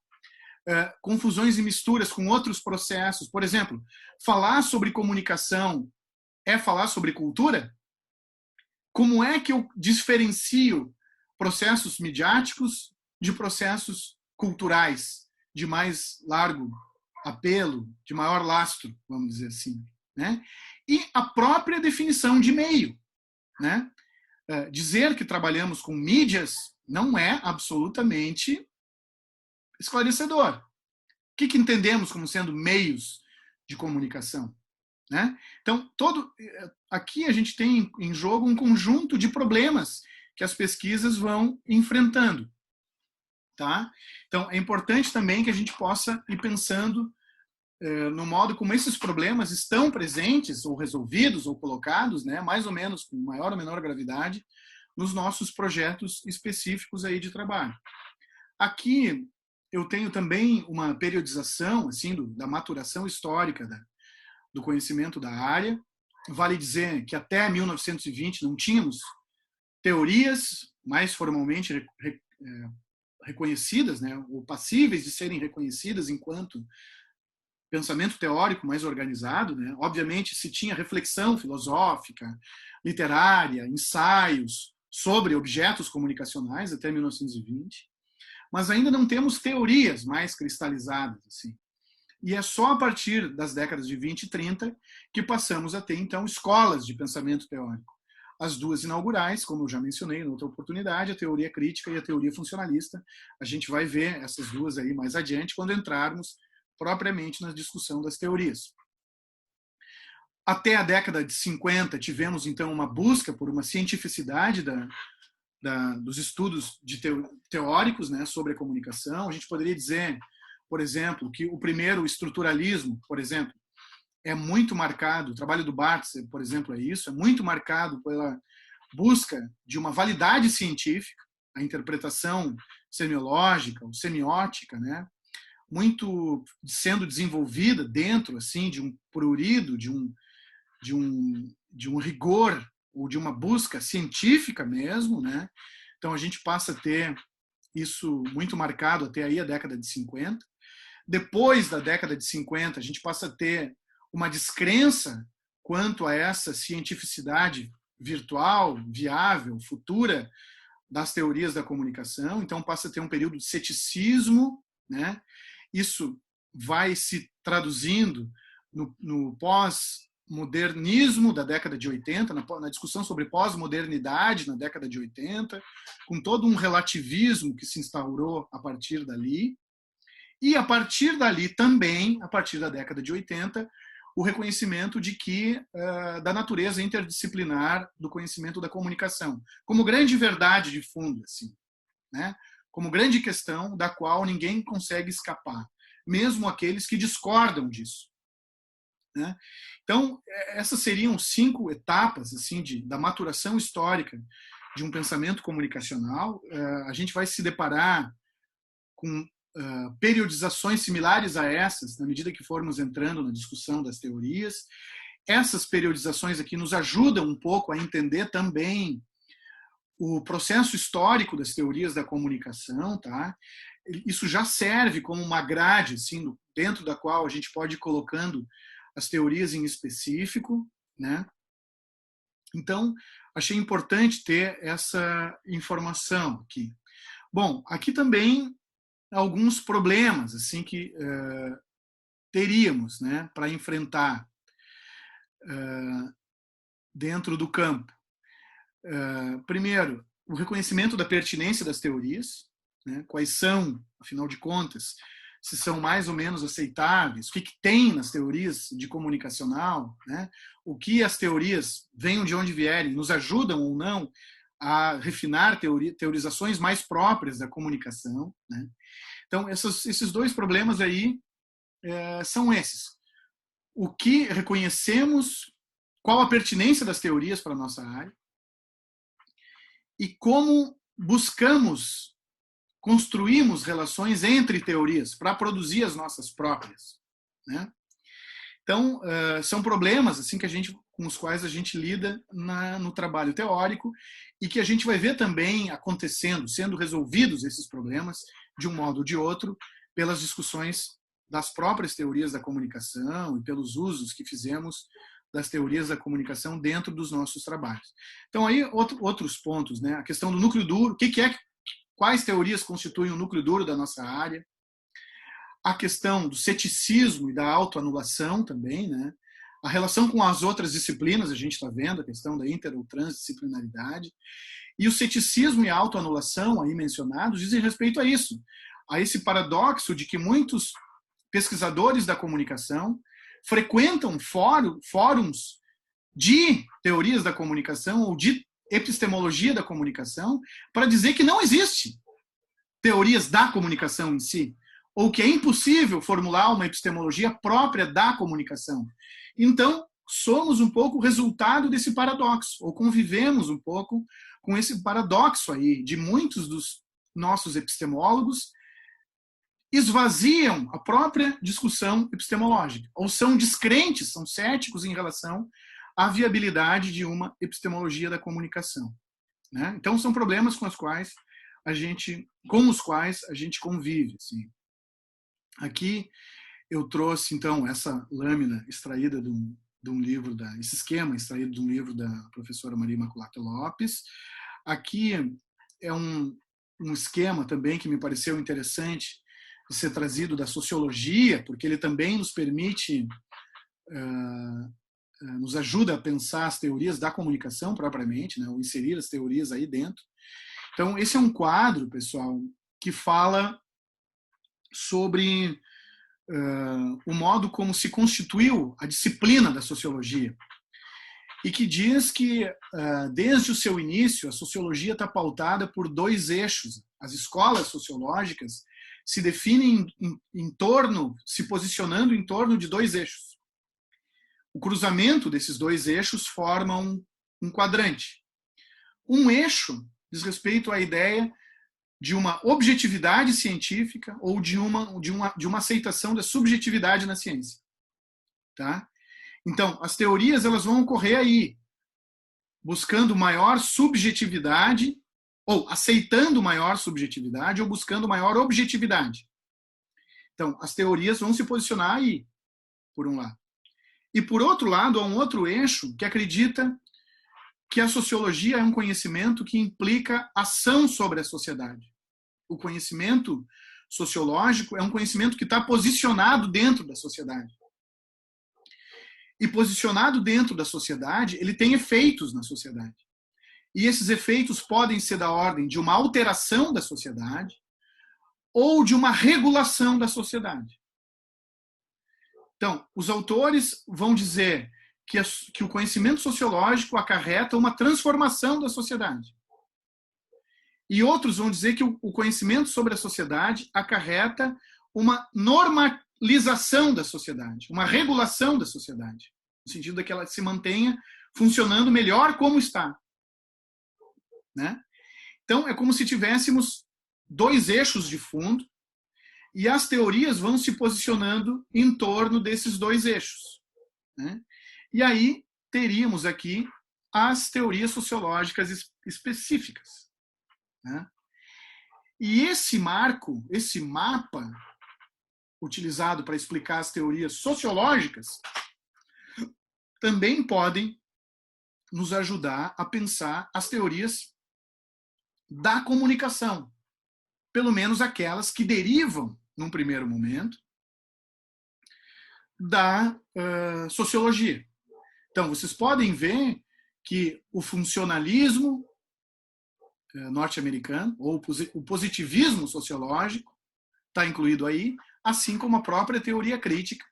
confusões e misturas com outros processos. Por exemplo, falar sobre comunicação é falar sobre cultura? Como é que eu diferencio processos midiáticos de processos culturais de mais largo apelo, de maior lastro, vamos dizer assim, né? E a própria definição de meio, né? Dizer que trabalhamos com mídias não é absolutamente esclarecedor. O que entendemos como sendo meios de comunicação? Né? Então, aqui a gente tem em jogo um conjunto de problemas que as pesquisas vão enfrentando. Tá? Então, é importante também que a gente possa ir pensando no modo como esses problemas estão presentes, ou resolvidos, ou colocados, né, mais ou menos com maior ou menor gravidade, nos nossos projetos específicos aí de trabalho. Aqui eu tenho também uma periodização assim, da maturação histórica do conhecimento da área. Vale dizer que até 1920 não tínhamos teorias mais formalmente reconhecidas, né, ou passíveis de serem reconhecidas enquanto pensamento teórico mais organizado, né? Obviamente se tinha reflexão filosófica, literária, ensaios sobre objetos comunicacionais até 1920, mas ainda não temos teorias mais cristalizadas assim. E é só a partir das décadas de 20 e 30 que passamos a ter então escolas de pensamento teórico. As duas inaugurais, como eu já mencionei em outra oportunidade, a teoria crítica e a teoria funcionalista. A gente vai ver essas duas aí mais adiante quando entrarmos propriamente na discussão das teorias. Até a década de 50, tivemos, então, uma busca por uma cientificidade dos estudos teóricos, né, sobre a comunicação. A gente poderia dizer, por exemplo, que o primeiro estruturalismo, por exemplo, é muito marcado, o trabalho do Barthes, por exemplo, é isso, é muito marcado pela busca de uma validade científica, a interpretação semiológica, ou semiótica, né, muito sendo desenvolvida dentro assim de um prurido, de um rigor ou de uma busca científica mesmo, né? Então a gente passa a ter isso muito marcado até aí a década de 50. Depois da década de 50, a gente passa a ter uma descrença quanto a essa cientificidade virtual, viável, futura, das teorias da comunicação, então passa a ter um período de ceticismo, né? Isso vai se traduzindo no pós-modernismo da década de 80, na discussão sobre pós-modernidade na década de 80, com todo um relativismo que se instaurou a partir dali. E a partir dali também, a partir da década de 80, o reconhecimento de que da natureza interdisciplinar do conhecimento da comunicação, como grande verdade de fundo, assim, né? Como grande questão da qual ninguém consegue escapar, mesmo aqueles que discordam disso, né? Então, essas seriam 5 etapas assim da maturação histórica de um pensamento comunicacional. A gente vai se deparar com periodizações similares a essas, na medida que formos entrando na discussão das teorias. Essas periodizações aqui nos ajudam um pouco a entender também o processo histórico das teorias da comunicação, tá? Isso já serve como uma grade, assim, dentro da qual a gente pode ir colocando as teorias em específico, né? Então, achei importante ter essa informação aqui. Bom, aqui também alguns problemas assim que teríamos, né, para enfrentar dentro do campo. Primeiro, o reconhecimento da pertinência das teorias, né, quais são, afinal de contas, se são mais ou menos aceitáveis, o que tem nas teorias de comunicacional, né, o que as teorias, venham de onde vierem, nos ajudam ou não a refinar teorizações mais próprias da comunicação, né? Então, esses 2 problemas aí são esses. O que reconhecemos, qual a pertinência das teorias para a nossa área e como construímos relações entre teorias para produzir as nossas próprias, né? Então, são problemas assim com os quais a gente lida no trabalho teórico e que a gente vai ver também acontecendo, sendo resolvidos esses problemas, de um modo ou de outro, pelas discussões das próprias teorias da comunicação e pelos usos que fizemos das teorias da comunicação dentro dos nossos trabalhos. Então, aí, outros pontos, né? A questão do núcleo duro, quais teorias constituem o núcleo duro da nossa área, a questão do ceticismo e da autoanulação também, né? A relação com as outras disciplinas, a gente está vendo a questão da inter ou transdisciplinaridade, e o ceticismo e a autoanulação aí mencionados dizem respeito a isso, a esse paradoxo de que muitos pesquisadores da comunicação frequentam fóruns de teorias da comunicação ou de epistemologia da comunicação para dizer que não existe teorias da comunicação em si, ou que é impossível formular uma epistemologia própria da comunicação. Então, somos um pouco resultado desse paradoxo, ou convivemos um pouco com esse paradoxo aí, de muitos dos nossos epistemólogos esvaziam a própria discussão epistemológica, ou são descrentes, são céticos em relação à viabilidade de uma epistemologia da comunicação, né? Então, são problemas com os quais a gente convive, assim. Aqui eu trouxe, então, essa lâmina extraída de um livro, esse esquema extraído de um livro da professora Maria Imaculata Lopes. Aqui é um esquema também que me pareceu interessante de ser trazido da sociologia, porque ele também nos permite, nos ajuda a pensar as teorias da comunicação propriamente, né, ou inserir as teorias aí dentro. Então, esse é um quadro, pessoal, que fala sobre o modo como se constituiu a disciplina da sociologia e que diz que, desde o seu início, a sociologia está pautada por 2 eixos. As escolas sociológicas se definem se posicionando em torno de 2 eixos. O cruzamento desses 2 eixos forma um quadrante. Um eixo diz respeito à ideia de uma objetividade científica ou de uma aceitação da subjetividade na ciência, tá? Então, as teorias elas vão ocorrer aí, buscando maior subjetividade, ou aceitando maior subjetividade, ou buscando maior objetividade. Então, as teorias vão se posicionar aí, por um lado. E, por outro lado, há um outro eixo que acredita que a sociologia é um conhecimento que implica ação sobre a sociedade. O conhecimento sociológico é um conhecimento que está posicionado dentro da sociedade. E posicionado dentro da sociedade, ele tem efeitos na sociedade. E esses efeitos podem ser da ordem de uma alteração da sociedade ou de uma regulação da sociedade. Então, os autores vão dizer que o conhecimento sociológico acarreta uma transformação da sociedade. E outros vão dizer que o conhecimento sobre a sociedade acarreta uma normalização da sociedade, uma regulação da sociedade, no sentido de que ela se mantenha funcionando melhor como está. Né? Então, é como se tivéssemos dois eixos de fundo e as teorias vão se posicionando em torno desses dois eixos. Né? E aí teríamos aqui as teorias sociológicas específicas. Né? E esse marco, esse mapa utilizado para explicar as teorias sociológicas, também podem nos ajudar a pensar as teorias da comunicação, pelo menos aquelas que derivam, num primeiro momento, da sociologia. Então, vocês podem ver que o funcionalismo norte-americano, ou o positivismo sociológico, está incluído aí, assim como a própria teoria crítica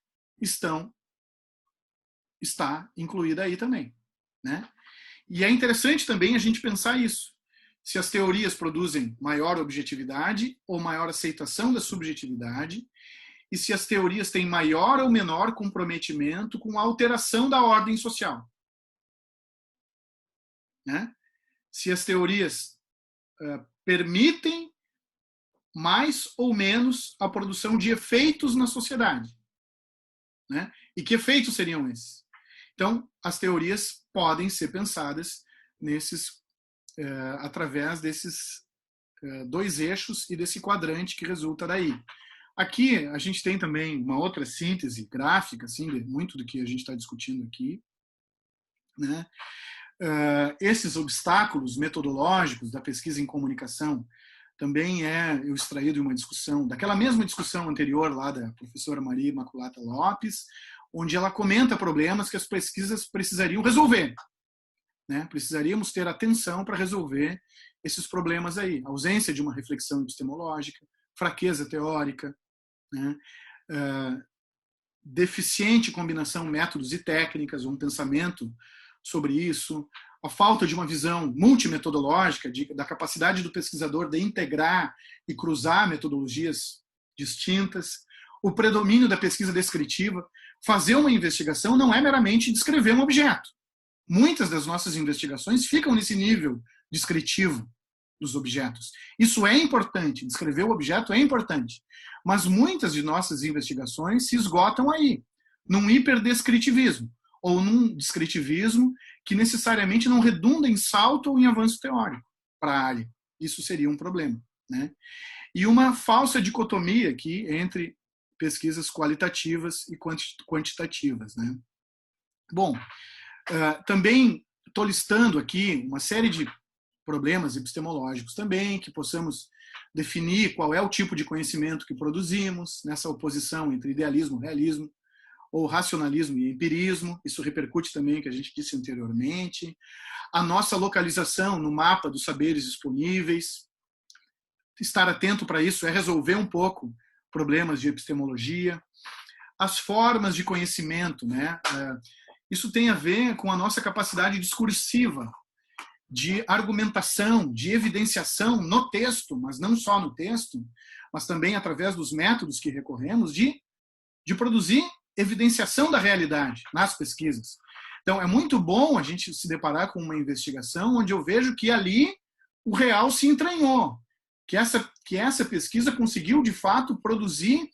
está incluída aí também. Né? E é interessante também a gente pensar isso. Se as teorias produzem maior objetividade ou maior aceitação da subjetividade, e se as teorias têm maior ou menor comprometimento com a alteração da ordem social. Né? Se as teorias permitem mais ou menos a produção de efeitos na sociedade. Né? E que efeitos seriam esses? Então, as teorias podem ser pensadas através desses dois eixos e desse quadrante que resulta daí. Aqui a gente tem também uma outra síntese gráfica, assim, de muito do que a gente está discutindo aqui. Né? Esses obstáculos metodológicos da pesquisa em comunicação também eu extraído de uma discussão, daquela mesma discussão anterior lá da professora Maria Imaculata Lopes, onde ela comenta problemas que as pesquisas precisariam resolver. Né? Precisaríamos ter atenção para resolver esses problemas aí. A ausência de uma reflexão epistemológica, fraqueza teórica, né? Deficiente combinação métodos e técnicas, um pensamento sobre isso, a falta de uma visão multimetodológica, da capacidade do pesquisador de integrar e cruzar metodologias distintas, o predomínio da pesquisa descritiva. Fazer uma investigação não é meramente descrever um objeto. Muitas das nossas investigações ficam nesse nível descritivo dos objetos. Isso é importante, descrever o objeto é importante, mas muitas de nossas investigações se esgotam aí, num hiperdescritivismo, ou num descritivismo que necessariamente não redunda em salto ou em avanço teórico para a área. Isso seria um problema. Né? E uma falsa dicotomia aqui entre pesquisas qualitativas e quantitativas. Né? Bom, também estou listando aqui uma série de problemas epistemológicos também, que possamos definir qual é o tipo de conhecimento que produzimos, nessa oposição entre idealismo e realismo, ou racionalismo e empirismo. Isso repercute também o que a gente disse anteriormente. A nossa localização no mapa dos saberes disponíveis. Estar atento para isso é resolver um pouco problemas de epistemologia. As formas de conhecimento, né? Isso tem a ver com a nossa capacidade discursiva, de argumentação, de evidenciação no texto, mas não só no texto, mas também através dos métodos que recorremos, de produzir evidenciação da realidade nas pesquisas. Então, é muito bom a gente se deparar com uma investigação onde eu vejo que ali o real se entranhou, que essa pesquisa conseguiu, de fato, produzir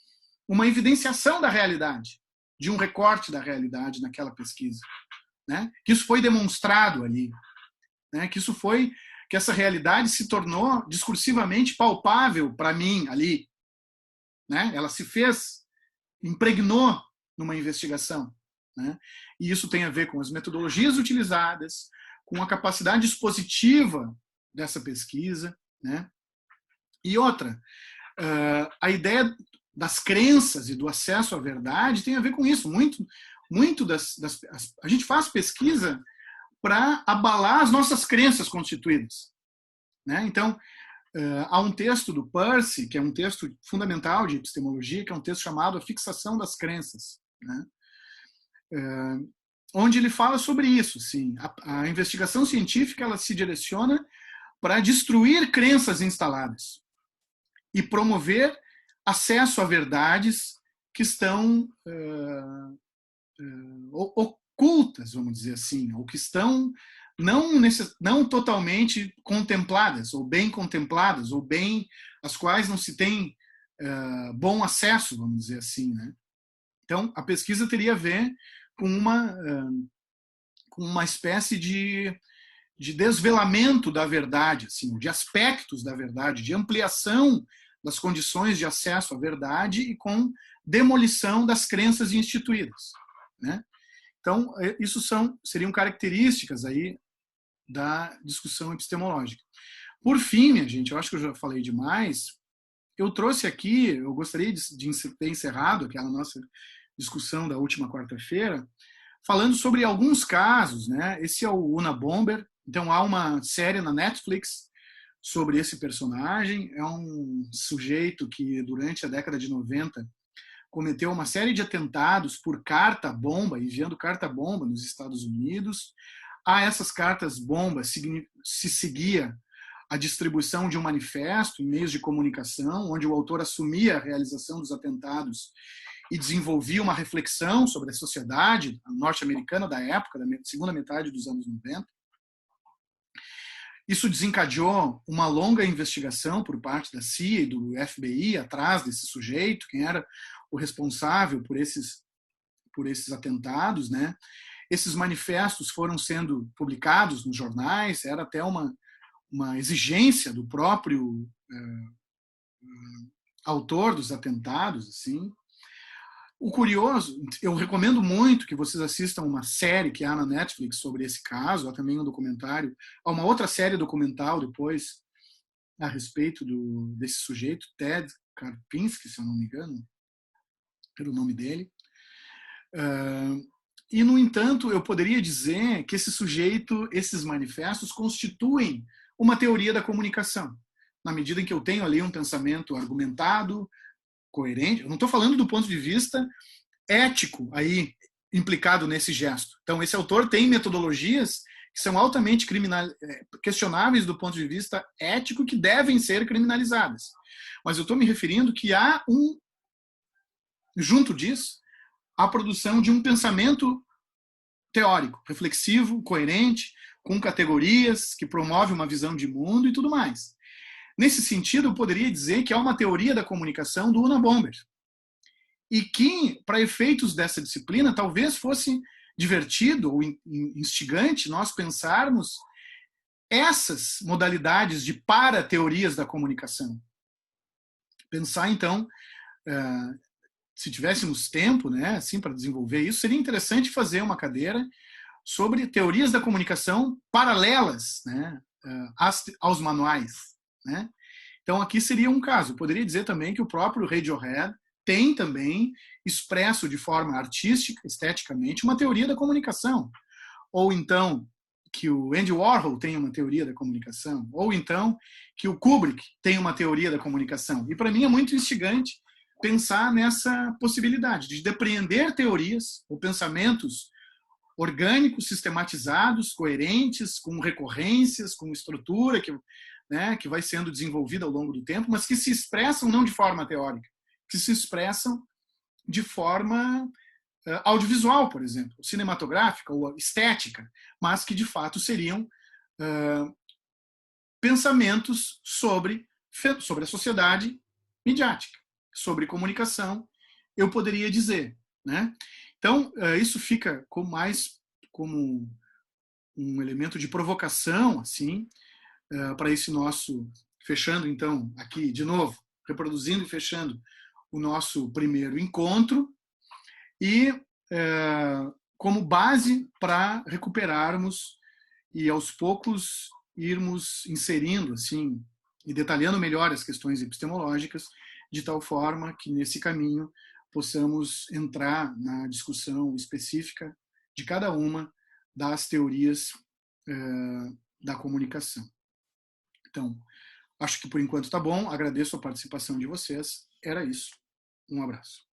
uma evidenciação da realidade, de um recorte da realidade naquela pesquisa. Né? Que isso foi demonstrado ali. Né? Que essa realidade se tornou discursivamente palpável para mim ali. Né? Ela se impregnou numa investigação. Né? E isso tem a ver com as metodologias utilizadas, com a capacidade expositiva dessa pesquisa, né? E outra, a ideia das crenças e do acesso à verdade tem a ver com isso. Muito a gente faz pesquisa para abalar as nossas crenças constituídas, né? Então, há um texto do Peirce, que é um texto fundamental de epistemologia, que é um texto chamado A Fixação das Crenças, né? Onde ele fala sobre isso. Sim, a investigação científica ela se direciona para destruir crenças instaladas e promover acesso a verdades que estão ocultas, vamos dizer assim, ou que estão não totalmente contempladas, ou bem contempladas, ou bem as quais não se tem bom acesso, vamos dizer assim, né? Então, a pesquisa teria a ver com uma espécie de desvelamento da verdade, assim, de aspectos da verdade, de ampliação das condições de acesso à verdade e com demolição das crenças instituídas, né? Então, isso seriam características aí da discussão epistemológica. Por fim, minha gente, eu acho que eu já falei demais, eu trouxe aqui, eu gostaria de ter encerrado aquela nossa discussão da última quarta-feira, falando sobre alguns casos, né? Esse é o Unabomber, então há uma série na Netflix sobre esse personagem, é um sujeito que durante a década de 90 cometeu uma série de atentados por carta-bomba, enviando carta-bomba nos Estados Unidos. A essas cartas-bomba se seguia a distribuição de um manifesto em meios de comunicação, onde o autor assumia a realização dos atentados e desenvolvia uma reflexão sobre a sociedade norte-americana da época, da segunda metade dos anos 90. Isso desencadeou uma longa investigação por parte da CIA e do FBI atrás desse sujeito, quem era o responsável por esses atentados, né? Esses manifestos foram sendo publicados nos jornais, era até uma exigência do próprio autor dos atentados, assim. O curioso, eu recomendo muito que vocês assistam uma série que há na Netflix sobre esse caso, há também um documentário, há uma outra série documental depois a respeito desse sujeito, Ted Karpinski, se eu não me engano, pelo nome dele. E, no entanto, eu poderia dizer que esses manifestos constituem uma teoria da comunicação, na medida em que eu tenho ali um pensamento argumentado, coerente. Eu não estou falando do ponto de vista ético aí implicado nesse gesto. Então, esse autor tem metodologias que são altamente questionáveis do ponto de vista ético que devem ser criminalizadas. Mas eu estou me referindo que há junto disso, a produção de um pensamento teórico, reflexivo, coerente, com categorias, que promove uma visão de mundo e tudo mais. Nesse sentido, eu poderia dizer que há uma teoria da comunicação do Unabomber. E que, para efeitos dessa disciplina, talvez fosse divertido ou instigante nós pensarmos essas modalidades de para-teorias da comunicação. Pensar, então, se tivéssemos tempo, né, assim, para desenvolver isso, seria interessante fazer uma cadeira sobre teorias da comunicação paralelas, né, aos manuais, né? Então, aqui seria um caso. Eu poderia dizer também que o próprio Radiohead tem também expresso de forma artística, esteticamente, uma teoria da comunicação. Ou então que o Andy Warhol tem uma teoria da comunicação. Ou então que o Kubrick tem uma teoria da comunicação. E para mim é muito instigante pensar nessa possibilidade de depreender teorias ou pensamentos orgânicos, sistematizados, coerentes, com recorrências, com estrutura que vai sendo desenvolvida ao longo do tempo, mas que se expressam não de forma teórica, que se expressam de forma audiovisual, por exemplo, cinematográfica ou estética, mas que de fato seriam pensamentos sobre a sociedade midiática, sobre comunicação, eu poderia dizer, né? Então, isso fica mais como um elemento de provocação, assim, para esse nosso, fechando então aqui de novo, reproduzindo e fechando o nosso primeiro encontro e como base para recuperarmos e aos poucos irmos inserindo assim e detalhando melhor as questões epistemológicas, de tal forma que nesse caminho possamos entrar na discussão específica de cada uma das teorias da comunicação. Então, acho que por enquanto está bom. Agradeço a participação de vocês. Era isso. Um abraço.